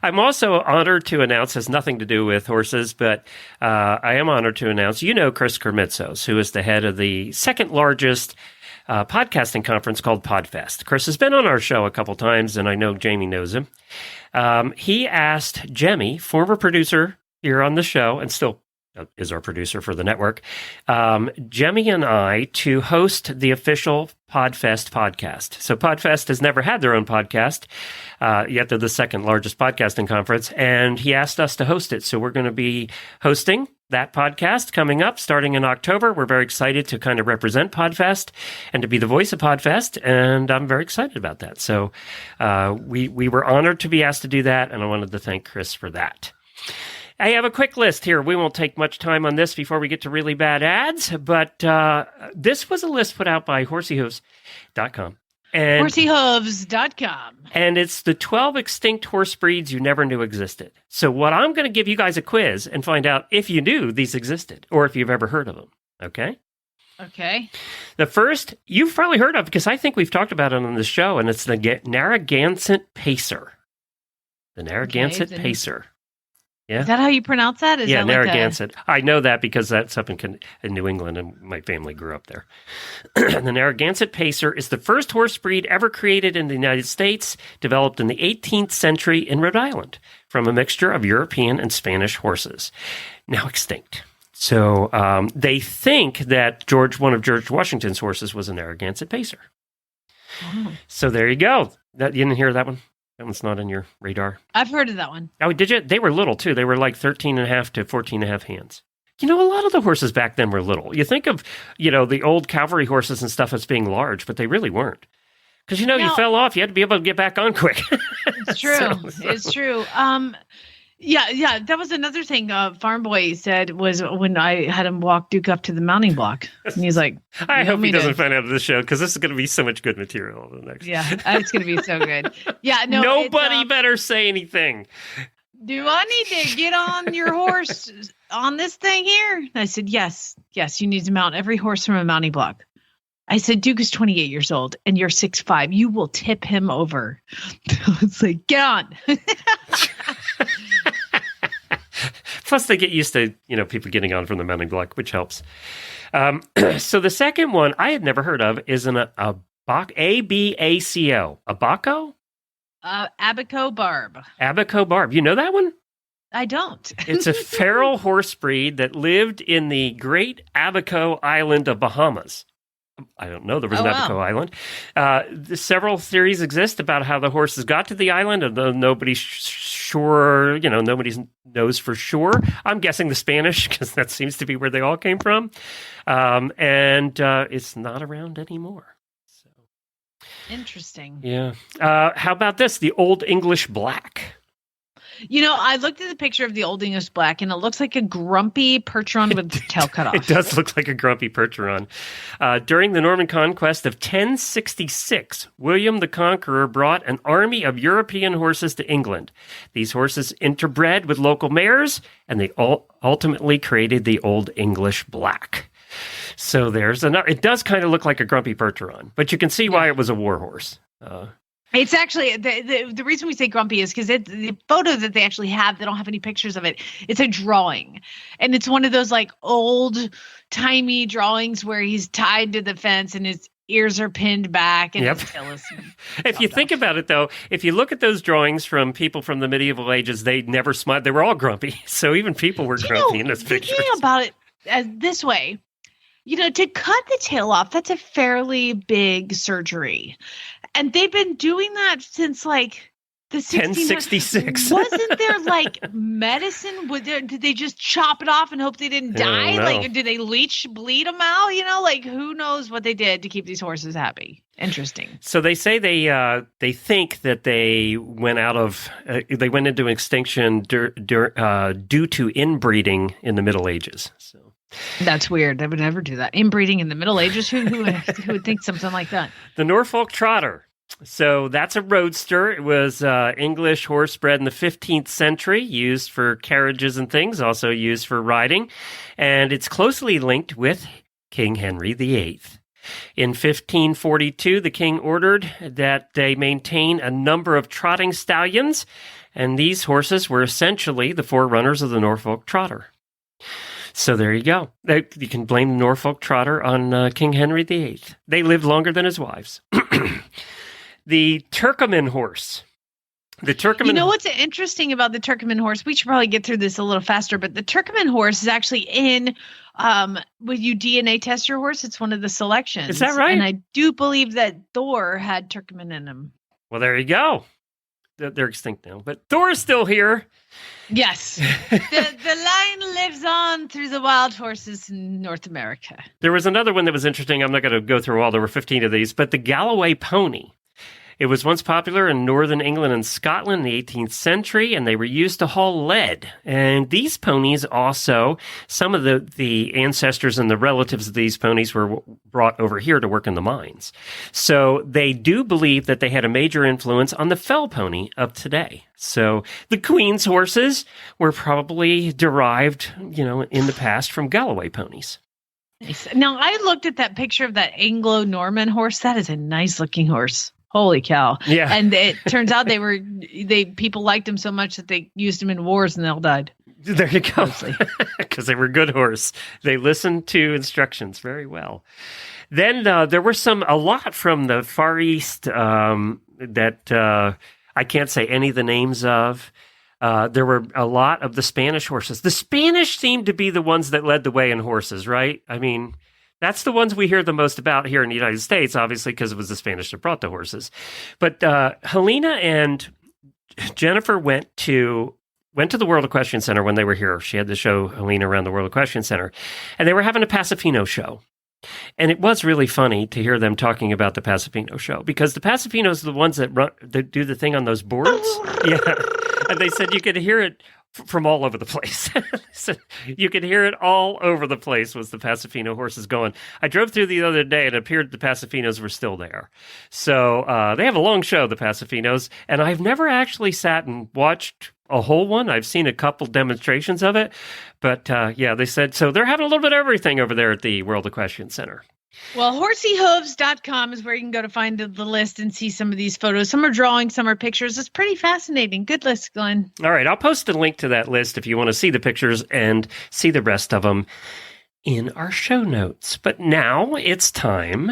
I'm also honored to announce, has nothing to do with horses, but I am honored to announce, Chris Kermitzos, who is the head of the second largest podcasting conference called Podfest. Chris has been on our show a couple times, and I know Jamie knows him. He asked Jemmy, former producer here on the show, and still is our producer for the network, Jemmy and I, to host the official Podfest podcast. So Podfest has never had their own podcast, yet they're the second largest podcasting conference, and he asked us to host it. So we're going to be hosting that podcast coming up starting in October. We're very excited to kind of represent Podfest and to be the voice of Podfest, and I'm very excited about that. So we were honored to be asked to do that, and I wanted to thank Chris for that. I have a quick list here. We won't take much time on this before we get to really bad ads, but this was a list put out by horseyhooves.com. Horseyhooves.com. And it's the 12 extinct horse breeds you never knew existed. So what I'm going to give you guys a quiz and find out if you knew these existed or if you've ever heard of them. Okay? Okay. The first you've probably heard of because I think we've talked about it on the show, and it's the Narragansett Pacer. The Narragansett Pacer. Yeah. Is that how you pronounce that? Is yeah, that Narragansett. I know that because that's up in New England, and my family grew up there. The Narragansett Pacer is the first horse breed ever created in the United States, developed in the 18th century in Rhode Island from a mixture of European and Spanish horses, now extinct. So they think that one of George Washington's horses was a Narragansett Pacer. Oh. So there you go. You didn't hear that one? That one's not on your radar. I've heard of that one. Oh, did you? They were little, too. They were like 13 and a half to 14 and a half hands. A lot of the horses back then were little. You think of, the old cavalry horses and stuff as being large, but they really weren't. Because, you fell off. You had to be able to get back on quick. It's true. It's true. Yeah. That was another thing Farm Boy said was when I had him walk Duke up to the mounting block. And he's like, I hope he doesn't find out of this show because this is going to be so much good material over the next. Yeah, it's going to be so good. Yeah, no. Nobody better say anything. Do I need to get on your horse on this thing here? And I said, yes, you need to mount every horse from a mounting block. I said, Duke is 28 years old and you're 6'5". You will tip him over. It's like, get on. Plus, they get used to, people getting on from the mounting block, which helps. So the second one I had never heard of is an A-B-A-C-O. Abaco? Abaco Barb. Abaco Barb. You know that one? I don't. It's a feral horse breed that lived in the Great Abaco Island of Bahamas. I don't know. There was an Abaco Island. Several theories exist about how the horses got to the island, although nobody's sure, nobody knows for sure. I'm guessing the Spanish, because that seems to be where they all came from. And it's not around anymore. So, interesting. Yeah. How about this? The Old English Black. I looked at the picture of the Old English Black, and it looks like a grumpy Percheron with the tail cut off. It does look like a grumpy Percheron. During the Norman Conquest of 1066, William the Conqueror brought an army of European horses to England. These horses interbred with local mares, and they ultimately created the Old English Black. So there's another. It does kind of look like a grumpy Percheron, but you can see why it was a war horse. It's actually, the reason we say grumpy is because the photo that they actually have, they don't have any pictures of it. It's a drawing. And it's one of those like old-timey drawings where he's tied to the fence and his ears are pinned back and his tail is If you think about it, though, if you look at those drawings from people from the medieval ages, they never smiled. They were all grumpy. So even people were grumpy in those pictures. Thinking about it this way, to cut the tail off, that's a fairly big surgery. And they've been doing that since like the 1066. Wasn't there like medicine? Did they just chop it off and hope they didn't die? Like, did they bleed them out? Who knows what they did to keep these horses happy? Interesting. So they say they think that they went into extinction due to inbreeding in the Middle Ages. So. That's weird. They would never do that. Inbreeding in the Middle Ages? Who would think something like that? The Norfolk Trotter. So that's a roadster. It was English horse bred in the 15th century, used for carriages and things, also used for riding. And it's closely linked with King Henry VIII. In 1542, the king ordered that they maintain a number of trotting stallions And these horses were essentially the forerunners of the Norfolk Trotter. So there you go. You can blame the Norfolk Trotter on King Henry VIII. They lived longer than his wives. The Turcoman horse. The Turcoman. You know what's interesting about the Turcoman horse? We should probably get through this a little faster, but the Turcoman horse is actually in when you DNA test your horse, it's one of the selections. Is that right? And I do believe that Thor had Turcoman in him. Well, there you go. They're extinct now, but Thor is still here. Yes. The line lives on through the wild horses in North America. There was another one that was interesting. I'm not going to go through all. There were 15 of these, but the Galloway pony. It was once popular in northern England and Scotland in the 18th century, and they were used to haul lead. And these ponies also, some of the ancestors and the relatives of these ponies were brought over here to work in the mines. So they do believe that they had a major influence on the fell pony of today. So the Queen's horses were probably derived, in the past from Galloway ponies. Now, I looked at that picture of that Anglo-Norman horse. That is a nice-looking horse. Holy cow. Yeah. And it turns out people liked him so much that they used him in wars and they all died. There you go. Because they were good horse. They listened to instructions very well. Then there were a lot from the Far East that I can't say any of the names of. There were a lot of the Spanish horses. The Spanish seemed to be the ones that led the way in horses, right? I mean, that's the ones we hear the most about here in the United States, obviously, because it was the Spanish that brought the horses. But Helena and Jennifer went to the World Equestrian Center when they were here. She had to show Helena around the World Equestrian Center. And they were having a Pasofino show. And it was really funny to hear them talking about the Pasofino show, because the Pasofinos are the ones that do the thing on those boards. Yeah. And they said you could hear it from all over the place. So you could hear it all over the place was the Pasofino horses going. I drove through the other day and it appeared the Pasofinos were still there. So they have a long show, the Pasofinos, and I've never actually sat and watched a whole one. I've seen a couple demonstrations of it, but they said, so they're having a little bit of everything over there at the World Equestrian Center. Well, horseyhooves.com is where you can go to find the list and see some of these photos. Some are drawings, some are pictures. It's pretty fascinating. Good list, Glenn. All right. I'll post a link to that list if you want to see the pictures and see the rest of them in our show notes. But now it's time.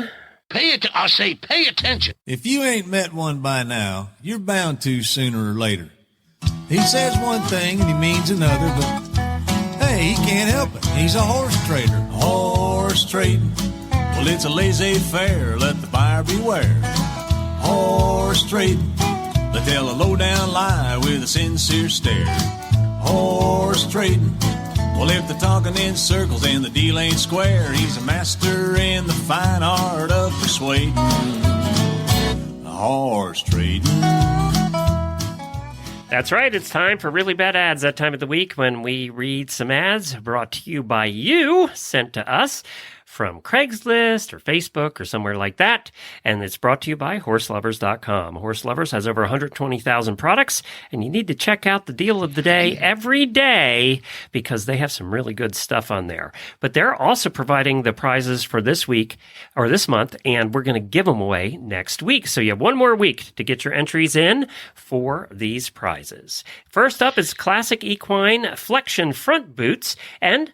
Pay attention. If you ain't met one by now, you're bound to sooner or later. He says one thing and he means another, but hey, he can't help it. He's a horse trader. Horse trading. Well, it's a laissez-faire, let the buyer beware. Horse trading, they tell a low-down lie with a sincere stare. Horse trading, well, if they're talking in circles and the deal ain't square, he's a master in the fine art of persuading. Horse trading. That's right. It's time for Really Bad Ads, that time of the week when we read some ads brought to you by you, sent to us from Craigslist or Facebook or somewhere like that. And it's brought to you by horselovers.com. Horse Lovers has over 120,000 products, and you need to check out the deal of the day every day because they have some really good stuff on there. But they're also providing the prizes for this week or this month, and we're going to give them away next week. So you have one more week to get your entries in for these prizes. First up is Classic Equine Flexion Front Boots, and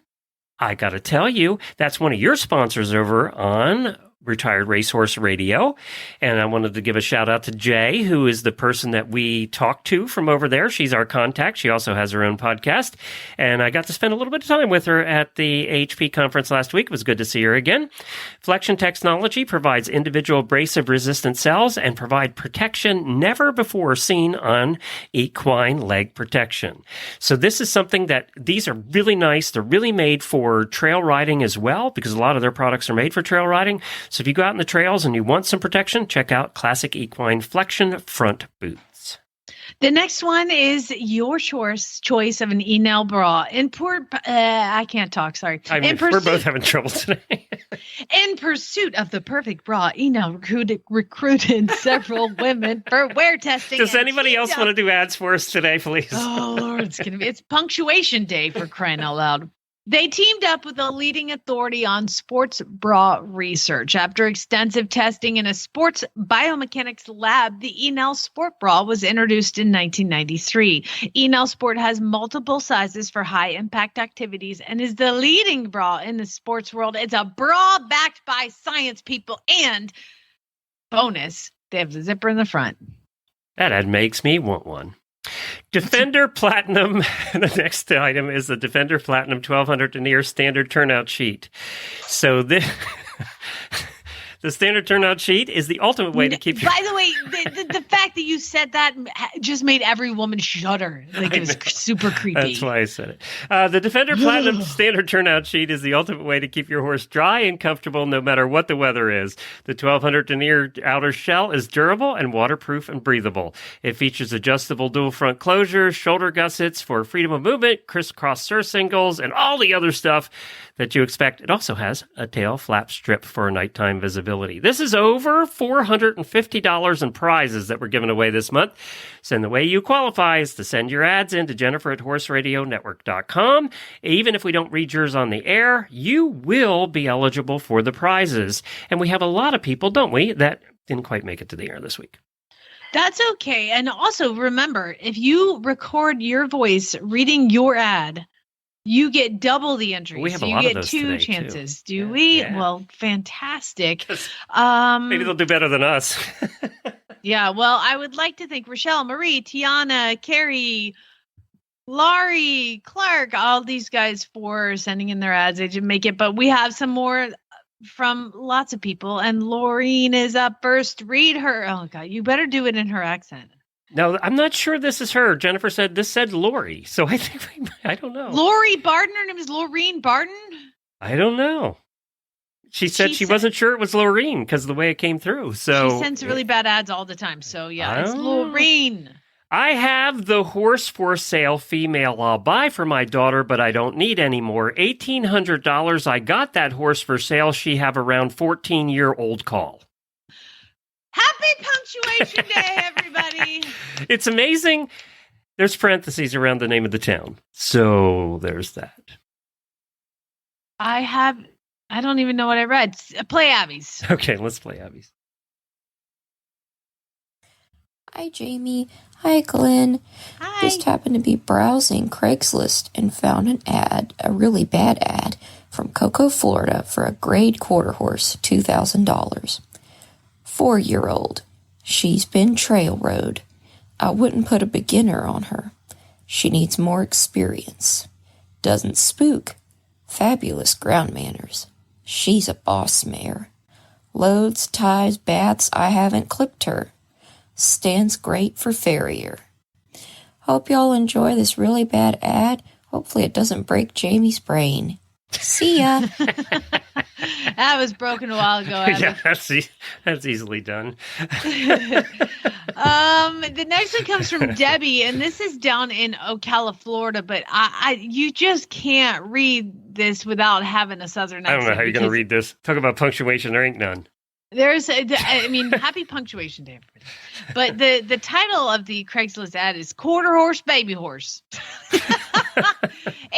I got to tell you, that's one of your sponsors over on Retired Racehorse Radio. And I wanted to give a shout out to Jay, who is the person that we talked to from over there. She's our contact. She also has her own podcast. And I got to spend a little bit of time with her at the AHP conference last week. It was good to see her again. Flexion Technology provides individual abrasive resistant cells and provide protection never before seen on equine leg protection. So this is something that these are really nice. They're really made for trail riding as well, because a lot of their products are made for trail riding. So if you go out in the trails and you want some protection, check out Classic Equine Flexion Front Boots. The next one is your choice of an Enel bra. I can't talk, sorry. We're both having trouble today. In pursuit of the perfect bra, Enel recruited several women for wear testing. Does anybody else want to do ads for us today, please? Oh, Lord, it's punctuation day for crying out loud. They teamed up with a leading authority on sports bra research. After extensive testing in a sports biomechanics lab, the Enel Sport Bra was introduced in 1993. Enel Sport has multiple sizes for high-impact activities and is the leading bra in the sports world. It's a bra backed by science, people, and bonus, they have the zipper in the front. That ad makes me want one. Defender Platinum. The next item is the Defender Platinum 1200 denier standard turnout sheet. So this. The standard turnout sheet is the ultimate way to keep your... By the way, the fact that you said that just made every woman shudder. Like, it was super creepy. That's why I said it. The Defender Platinum standard turnout sheet is the ultimate way to keep your horse dry and comfortable no matter what the weather is. The 1200 denier outer shell is durable and waterproof and breathable. It features adjustable dual front closures, shoulder gussets for freedom of movement, crisscross surcingles, and all the other stuff that you expect. It also has a tail flap strip for nighttime visibility. This is over $450 in prizes that we're giving away this month. So the way you qualify is to send your ads in to Jennifer@horseradionetwork.com. Even if we don't read yours on the air, you will be eligible for the prizes. And we have a lot of people, don't we, that didn't quite make it to the air this week. That's okay. And also remember, if you record your voice reading your ad, you get double the entries. We have a you lot get of those two today, chances. too. Do we? Yeah. Well, fantastic. Maybe they'll do better than us. Yeah, well, I would like to thank Rochelle, Marie, Tiana, Carrie, Laurie, Clark, all these guys for sending in their ads. They didn't make it, but we have some more from lots of people. And Laureen is up first. Read her. Oh, God, you better do it in her accent. No, I'm not sure this is her. Jennifer said this said Lori, so I think I don't know. Lori Barton. Her name is Laureen Barton. I don't know. She said she wasn't sure it was Loreen because of the way it came through. So she sends really bad ads all the time. So yeah, it's Loreen. I have the horse for sale female I'll buy for my daughter, but I don't need anymore. $1,800. I got that horse for sale. She have around 14-year-old call. Happy Punctuation Day, everybody. It's amazing. There's parentheses around the name of the town. So there's that. I don't even know what I read. Play Abby's. Okay, let's play Abby's. Hi, Jamie. Hi, Glenn. Hi. Just happened to be browsing Craigslist and found an ad, a really bad ad, from Cocoa, Florida for a grade quarter horse, $2,000. 4-year-old. She's been trail rode. I wouldn't put a beginner on her. She needs more experience. Doesn't spook. Fabulous ground manners. She's a boss mare. Loads, ties, baths, I haven't clipped her. Stands great for farrier. Hope y'all enjoy this really bad ad. Hopefully it doesn't break Jamie's brain. See ya. That was broken a while ago. Yeah, that's easily done. The next one comes from Debbie, and this is down in Ocala, Florida. But you just can't read this without having a Southern accent. I don't know how you're going to read this. Talk about punctuation. There ain't none. Happy Punctuation Day, everybody. But the title of the Craigslist ad is Quarter Horse Baby Horse.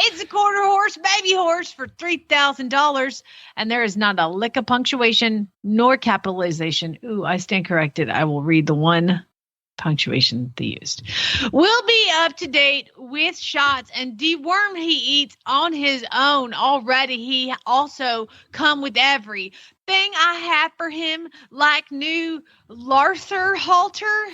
It's a quarter horse baby horse for $3,000, and there is not a lick of punctuation nor capitalization. Ooh, I stand corrected. I will read the one punctuation they used. We'll be up to date with shots and deworm he eats on his own already. He also come with everything I have for him, like new Larther halter,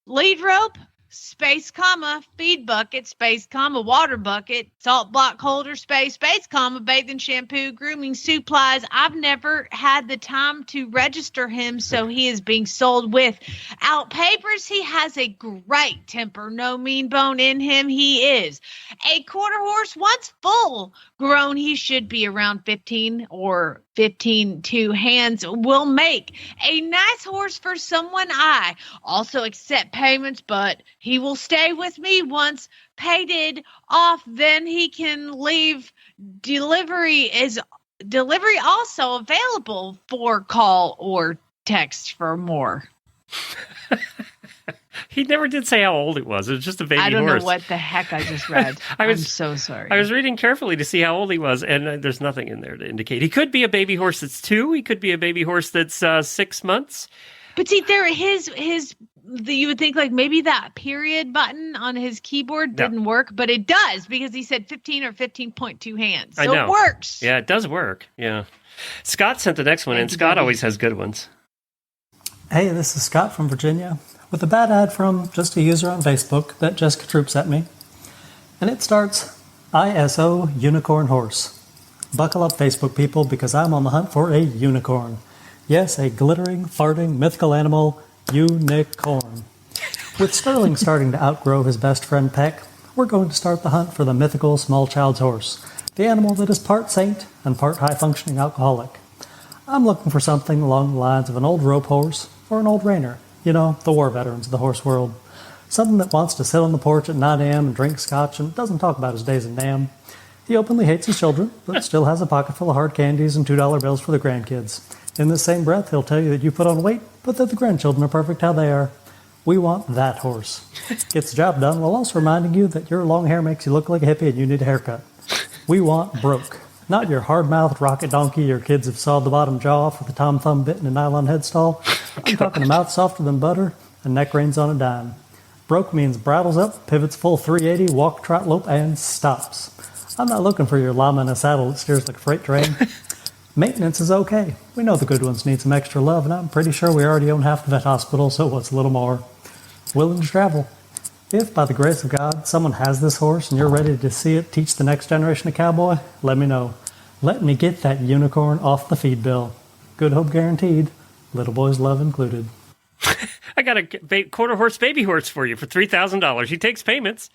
lead rope, space comma, feed bucket, space comma, water bucket, salt block holder, space comma, bathing shampoo, grooming supplies. I've never had the time to register him, so he is being sold without papers. He has a great temper, no mean bone in him. He is a quarter horse. Once full grown, he should be around 15 or 15 two hands. Will make a nice horse for someone I also accept payments, but he will stay with me once paid off. Then he can leave. Delivery also available for call or text for more. He never did say how old it was. It was just a baby horse. I don't know what the heck I just read. I'm so sorry. I was reading carefully to see how old he was, and there's nothing in there to indicate. He could be a baby horse that's 2. He could be a baby horse that's 6 months. But see, you would think like maybe that period button on his keyboard didn't work, but it does because he said 15 or 15.2 hands. So it works. Yeah, it does work. Yeah. Scott sent the next one, and Scott always has good ones. Hey, this is Scott from Virginia with a bad ad from just a user on Facebook that Jessica Troop sent me. And it starts, ISO Unicorn Horse. Buckle up, Facebook people, because I'm on the hunt for a unicorn. Yes, a glittering, farting, mythical animal, unicorn. With Sterling starting to outgrow his best friend Peck, we're going to start the hunt for the mythical small child's horse, the animal that is part saint and part high-functioning alcoholic. I'm looking for something along the lines of an old rope horse or an old reiner. You know, the war veterans of the horse world. Something that wants to sit on the porch at 9 a.m. and drink scotch and doesn't talk about his days in Nam. He openly hates his children, but still has a pocket full of hard candies and $2 bills for the grandkids. In the same breath, he'll tell you that you put on weight, but that the grandchildren are perfect how they are. We want that horse. Gets the job done while also reminding you that your long hair makes you look like a hippie and you need a haircut. We want broke. Not your hard-mouthed rocket donkey your kids have sawed the bottom jaw off with a Tom Thumb bit and a nylon headstall. I'm talking a mouth softer than butter and neck reins on a dime. Broke means bridles up, pivots full 380, walk, trot, lope, and stops. I'm not looking for your llama in a saddle that steers like a freight train. Maintenance is okay. We know the good ones need some extra love, and I'm pretty sure we already own half the vet hospital, so what's a little more? Willing to travel. If, by the grace of God, someone has this horse and you're ready to see it teach the next generation of cowboy, let me know. Let me get that unicorn off the feed bill. Good hope guaranteed. Little boy's love included. I got a quarter horse baby horse for you for $3,000. He takes payments.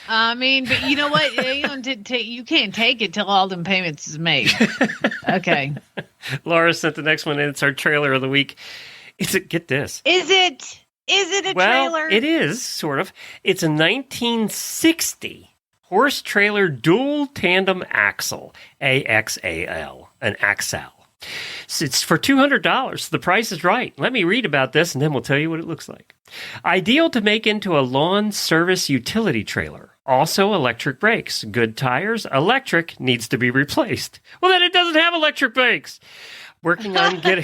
I mean, but you know what? You can't take it till all them payments is made. Okay. Laura sent the next one, and it's our trailer of the week. Get this. Is it a trailer? It is, sort of. It's a 1960 horse trailer dual tandem axle, AXAL, an axle. So it's for $200. The price is right. Let me read about this, and then we'll tell you what it looks like. Ideal to make into a lawn service utility trailer. Also electric brakes. Good tires. Electric needs to be replaced. Well, then it doesn't have electric brakes. Working on getting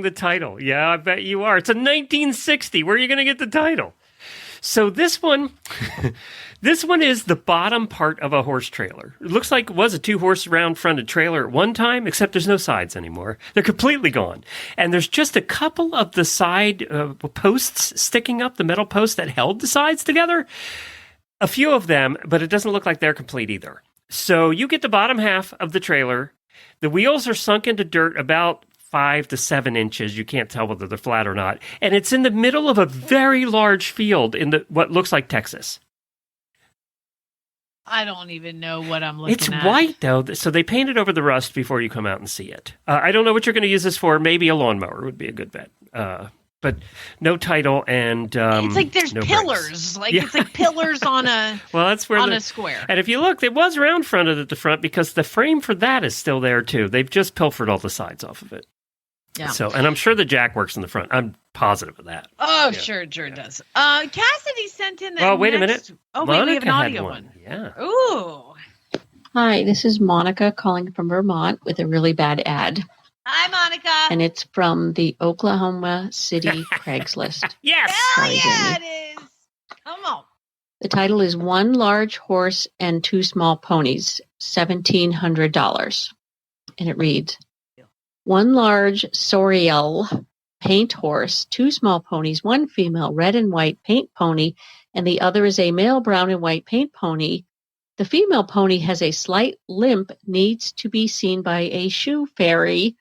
the title. Yeah, I bet you are. It's a 1960. Where are you going to get the title? So this one is the bottom part of a horse trailer. It looks like it was a 2-horse round-fronted trailer at one time, except there's no sides anymore. They're completely gone. And there's just a couple of the side posts sticking up, the metal posts that held the sides together. A few of them, but it doesn't look like they're complete either. So you get the bottom half of the trailer. The wheels are sunk into dirt about 5 to 7 inches. You can't tell whether they're flat or not. And it's in the middle of a very large field in what looks like Texas. I don't even know what I'm looking at. It's white, though, so they painted over the rust before you come out and see it. I don't know what you're going to use this for. Maybe a lawnmower would be a good bet. But no title and it's like there's no pillars. brakes. Like it's like pillars on a well, that's where a square. And if you look, it was round fronted at the front because the frame for that is still there too. They've just pilfered all the sides off of it. Yeah. So, and I'm sure the jack works in the front. I'm positive of that. Oh, yeah. Sure does. Cassidy sent in that. Oh, wait a minute. Oh, wait, we have an audio one. Yeah. Ooh. Hi, this is Monica calling from Vermont with a really bad ad. Hi, Monica. And it's from the Oklahoma City Craigslist. Yes. Hell yeah, it is. Come on. The title is One Large Horse and Two Small Ponies, $1,700. And it reads, one large Soriel paint horse, 2 small ponies, 1 female red and white paint pony, and the other is a male brown and white paint pony. The female pony has a slight limp, needs to be seen by a shoe fairy.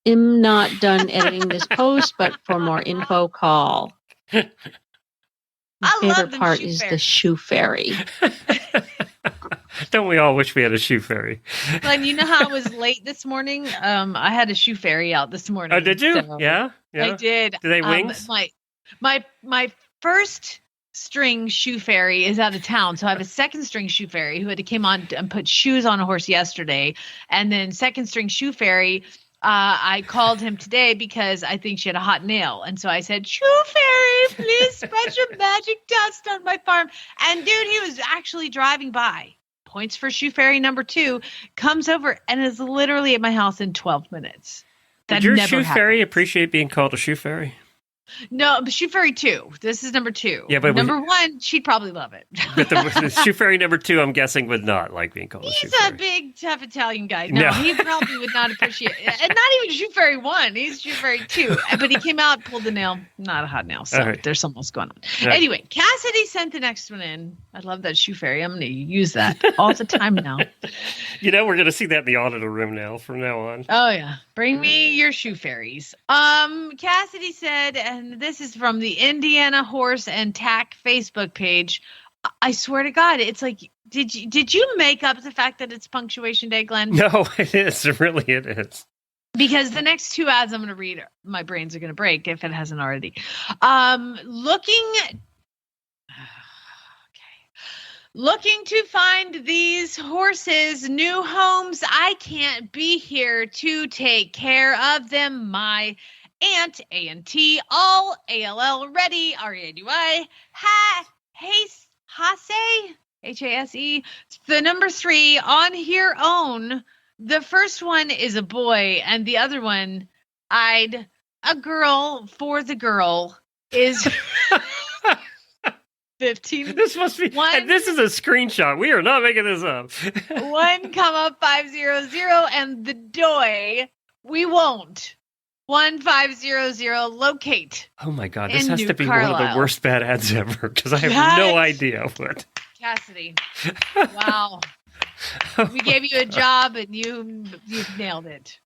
I'm not done editing this post, but for more info, call. My favorite part is the shoe fairy. Don't we all wish we had a shoe fairy? Glenn, you know how I was late this morning? I had a shoe fairy out this morning. Oh, did you? So Yeah. I did. Do they wings? My first string shoe fairy is out of town, so I have a second string shoe fairy who came on and put shoes on a horse yesterday, and then second string shoe fairy I called him today because I think she had a hot nail. And so I said, Shoe Fairy, please spread your magic dust on my farm. And dude, he was actually driving by. Points for Shoe Fairy number 2, comes over and is literally at my house in 12 minutes. That Would your never Shoe happens. Fairy appreciate being called a Shoe Fairy? No, but Shoe Fairy 2. This is number 2. Yeah, but number 1, she'd probably love it. But the Shoe Fairy number 2, I'm guessing, would not like being called a Shoe He's Fairy. a big, tough Italian guy. No, he probably would not appreciate it. And not even Shoe Fairy 1. He's Shoe Fairy 2. But he came out, pulled the nail. Not a hot nail. So there's something else going on. Right. Anyway, Cassidy sent the next one in. I love that Shoe Fairy. I'm going to use that all the time now. You know, we're going to see that in the auditor room now, from now on. Oh, yeah. Bring me your Shoe Fairies. Cassidy said, and this is from the Indiana Horse and Tack Facebook page. I swear to God, it's like, did you make up the fact that it's punctuation day, Glenn? No, it is. Really, it is. Because the next 2 ads I'm going to read, my brains are going to break if it hasn't already. Looking to find these horses new homes. I can't be here to take care of them. My aunt, A-N-T, all A-L-L, ready, R-E-A-D-Y, Hase, H-A-S-E. The number 3, on here own. The first one is a boy, and the other one, a girl for the girl, is 15. This must be, and this is a screenshot. We are not making this up. 1,500, and the doy, we won't. 1,500, locate. Oh my God, this has New to be one of Carlisle. the worst bad ads ever, because I have no idea what. Cassidy. Wow. We gave you a job and you nailed it.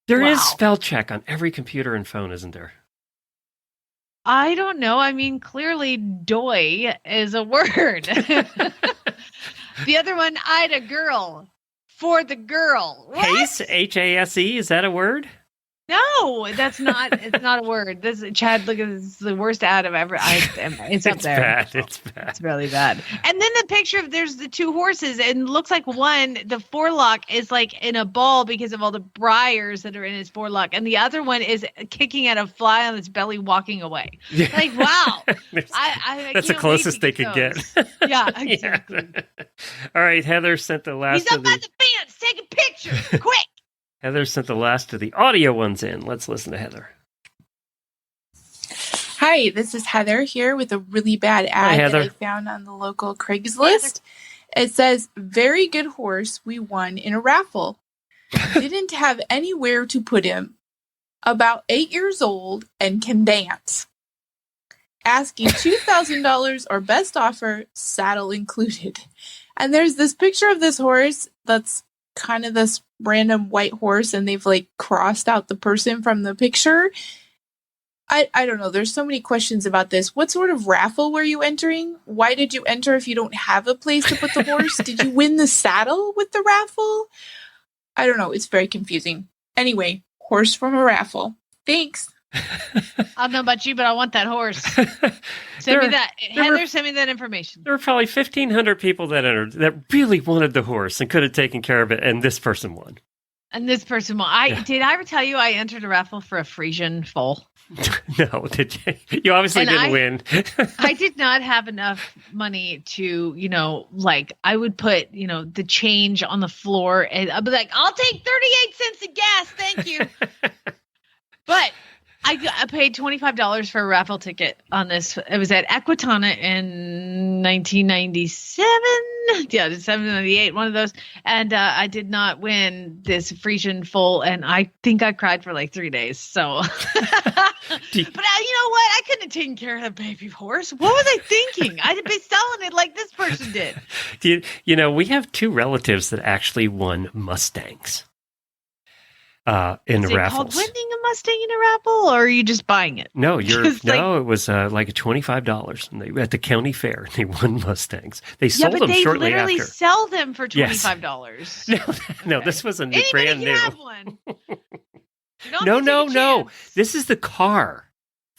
There is Wow. spell check on every computer and phone, isn't there? I don't know. I mean, clearly doy is a word. The other one, I'd a girl for the girl. What? Hase, H-A-S-E, is that a word? No, that's not. It's not a word. This Chad. Look at this. Is the worst ad I've ever. It's up there. Bad. It's bad. It's really bad. And then the picture of there's the 2 horses, and it looks like one, the forelock is like in a ball because of all the briars that are in his forelock, and the other one is kicking at a fly on its belly, walking away. Yeah. Like wow, That's I the can't wait closest to they could get. those. Yeah, exactly. All right, Heather sent the last He's up of by the. the fence taking pictures. Quick. Heather sent the last of the audio ones in. Let's listen to Heather. Hi, this is Heather here with a really bad ad that Heather. I found on the local Craigslist. It says, "Very good horse we won in a raffle. Didn't have anywhere to put him. About 8 years old and can dance. Asking $2,000 or best offer, saddle included." And there's this picture of this horse that's kind of this random white horse, and they've like crossed out the person from the picture. I don't know. There's so many questions about this. What sort of raffle were you entering? Why did you enter if you don't have a place to put the horse? Did you win the saddle with the raffle? I don't know. It's very confusing. Anyway, horse from a raffle. Thanks. I don't know about you, but I want that horse. Send me that. Heather, send me that information. There were probably 1,500 people that entered that really wanted the horse and could have taken care of it, and this person won. And this person won. Did I ever tell you I entered a raffle for a Frisian foal? No, did you? You obviously didn't win. I did not have enough money to, like I would put, the change on the floor and I'd be like, I'll take 38 cents of gas. Thank you. But I paid $25 for a raffle ticket on this. It was at Equitana in 1997. Yeah, 1998, one of those. And I did not win this Frisian foal, and I think I cried for like 3 days. So, but you know what? I couldn't have taken care of the baby horse. What was I thinking? I'd be selling it like this person did. We have 2 relatives that actually won Mustangs. In Is it raffles. called winning a Mustang in a raffle, or are you just buying it? No, it was like $25, and they at the county fair. And they won Mustangs. They sold them shortly after. They literally sell them for $25. Yes. No, this was Anybody brand can new. have one. No. This is the car.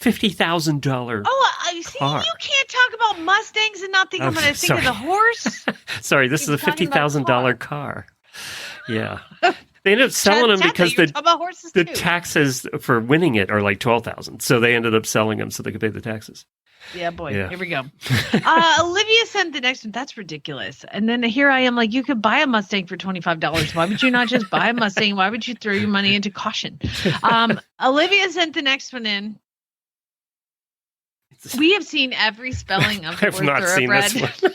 $50,000. Oh, I see. car. You can't talk about Mustangs and not think I'm going to think of the horse. Sorry, this is a talking about $50,000 car. Yeah. They ended up selling them because you're talking about horses the too. taxes for winning it are like $12,000. So they ended up selling them so they could pay the taxes. Yeah, boy. Yeah. Here we go. Olivia sent the next one. That's ridiculous. And then here I am like, you could buy a Mustang for $25. Why would you not just buy a Mustang? Why would you throw your money into caution? Olivia sent the next one in. We have seen every spelling of the word thoroughbred. Seen this one.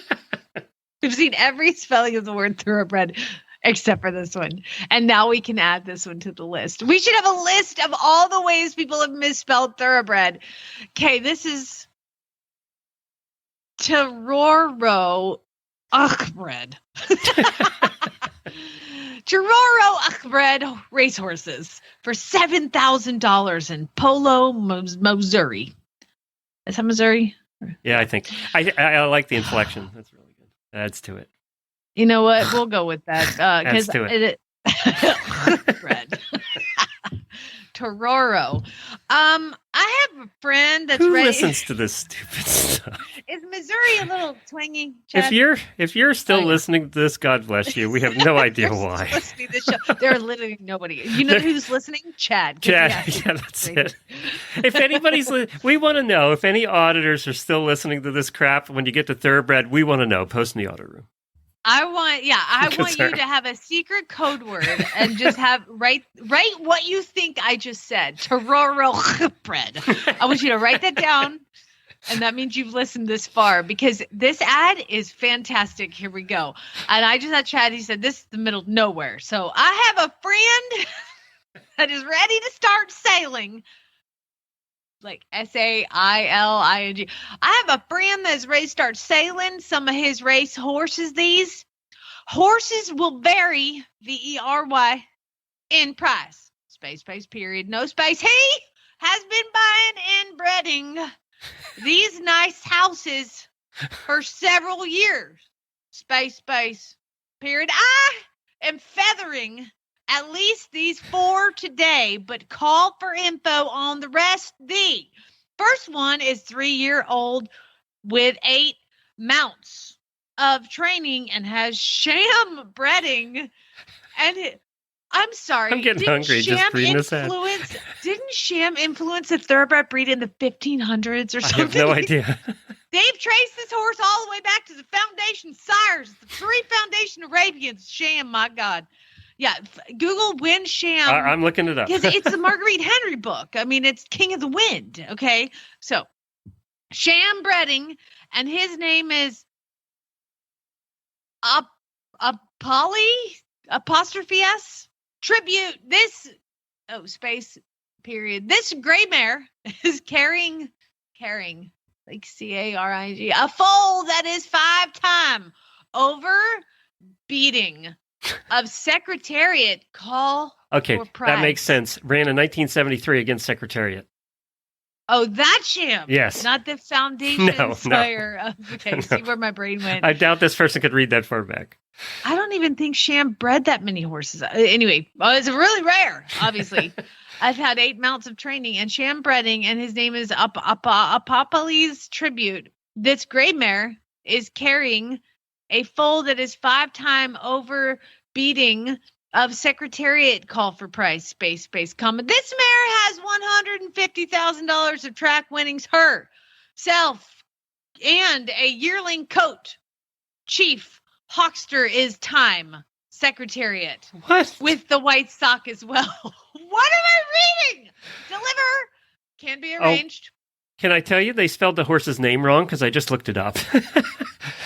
We've seen every spelling of the word thoroughbred except for this one. And now we can add this one to the list. We should have a list of all the ways people have misspelled thoroughbred. Okay, this is Tororo Achbred. Tororo Achbred racehorses for $7,000 in Polo, Missouri. Is that Missouri? Yeah, I think. I like the inflection. That's really good. Adds to it. You know what? We'll go with that. Adds to it. Bread. Tororo. I have a friend that's Who ready. listens to this stupid stuff? Is Missouri a little twangy, Chad? If you're still listening to this, God bless you. We have no idea why. Listening to this show. There are literally nobody. You know who's listening? Chad. Chad, yeah, that's it. If anybody's, we want to know if any auditors are still listening to this crap. When you get to thoroughbred, we want to know. Post in the audit room. I want you to have a secret code word and just write what you think I just said. Tororo bread. I want you to write that down, and that means you've listened this far because this ad is fantastic. Here we go. And I just had Chad. He said this is the middle of nowhere. So I have a friend that is ready to start sailing. Like SAILING. I have a friend that's ready to start sailing some of his race horses. These horses will vary, VERY, in price. Space, period, no space. He has been buying and breeding these nice houses for several years. Space, period. I am feathering at least these 4 today, but call for info on the rest. The first one is 3-year-old with 8 mounts of training and has sham breeding. And I'm sorry, I'm getting hungry just reading this ad. Didn't sham influence a thoroughbred breed in the 1500s or something? I have no idea. They've traced this horse all the way back to the foundation sires, the 3 foundation Arabians. Sham, my God. Yeah, Google when sham. I'm looking it up. Because it's the Marguerite Henry book. I mean, it's King of the Wind, okay? So, sham breeding, and his name is apostrophe S, tribute. This, space, period. This gray mare is carrying, like CARING, a foal that is 5-time over beating of Secretariat call for price. That makes sense. Ran in 1973 against Secretariat. Oh, that sham. Yes. Not the foundation sire. Okay, see where my brain went. I doubt this person could read that far back. I don't even think sham bred that many horses. Anyway, it's really rare, obviously. I've had 8 mounts of training and sham breeding, and his name is Apopolis Tribute. This gray mare is carrying a foal that is 5-time over beating of Secretariat call for price, space, comma. This mare has $150,000 of track winnings herself and a yearling coat. Chief Hawkster is time. Secretariat. What? With the white sock as well. What am I reading? Deliver. Can be arranged. Can I tell you they spelled the horse's name wrong? Because I just looked it up.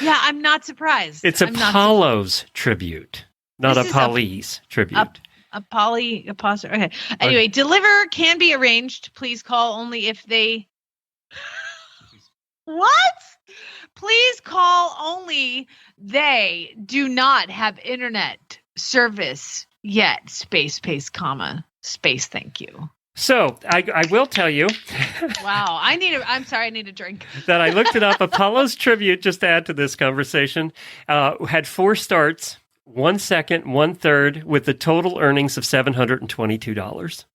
Yeah, I'm not surprised. It's Apollo's tribute, not Apolli's tribute. Apostrophe. Okay. Anyway, deliver can be arranged. Please call only if they. What? Please call only they do not have internet service yet. Space, comma, space. Thank you. So I will tell you. Wow. I'm sorry. I need a drink. That I looked it up. Apollo's tribute, just to add to this conversation, had 4 starts, 1 second, 1 third, with the total earnings of $722.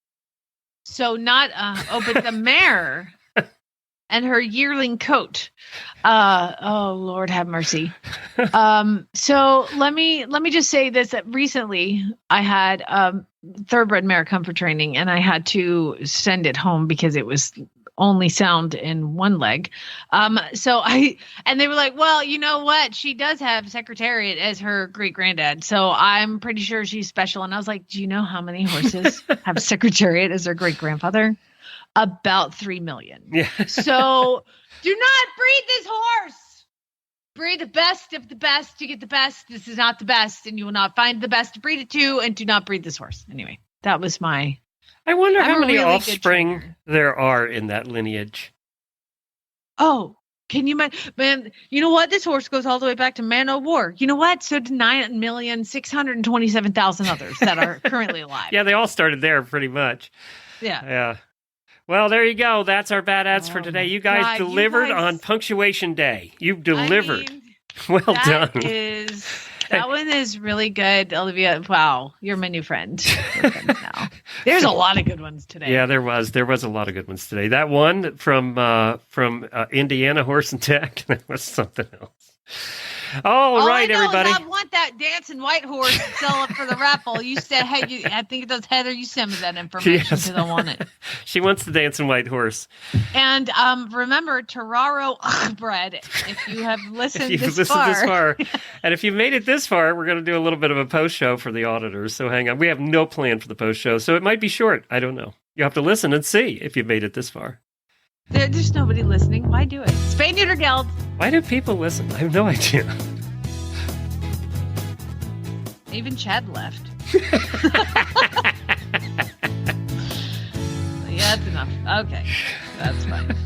So not, but the mare and her yearling coat. Oh Lord have mercy. So let me just say this, that recently I had thoroughbred mare come for training, and I had to send it home because it was only sound in one leg. And they were like, well, you know what? She does have Secretariat as her great granddad. So I'm pretty sure she's special. And I was like, do you know how many horses have Secretariat as their great grandfather? About 3 million. Yeah. So do not breed this horse. Breed the best of the best to get the best. This is not the best, and you will not find the best to breed it to, and do not breed this horse. Anyway, that was my... I wonder how many really offspring there are in that lineage. Oh, can you imagine? Man, you know what? This horse goes all the way back to Man O' War. You know what? So did 9,627,000 others that are currently alive. Yeah, they all started there pretty much. Yeah. Yeah. Well, there you go. That's our bad ads for today. You guys delivered on Punctuation Day. You delivered. Well done. That one is really good, Olivia. Wow, you're my new friend. We're friends now. There's a lot of good ones today. Yeah, there was a lot of good ones today. That one from Indiana Horse and Tech, that was something else. All right, everybody. I want that dancing white horse to sell it for the raffle. You said, hey, I think it does, Heather. You send me that information because I want it. She wants the dancing white horse. And remember, Toraro bread. If you have listened this far, and if you've made it this far, we're going to do a little bit of a post show for the auditors. So hang on, we have no plan for the post show, so it might be short. I don't know. You have to listen and see if you've made it this far. There's nobody listening. Why do it? Spay Neuter Geld. Why do people listen? I have no idea. Even Chad left. Yeah, that's enough. Okay, that's fine.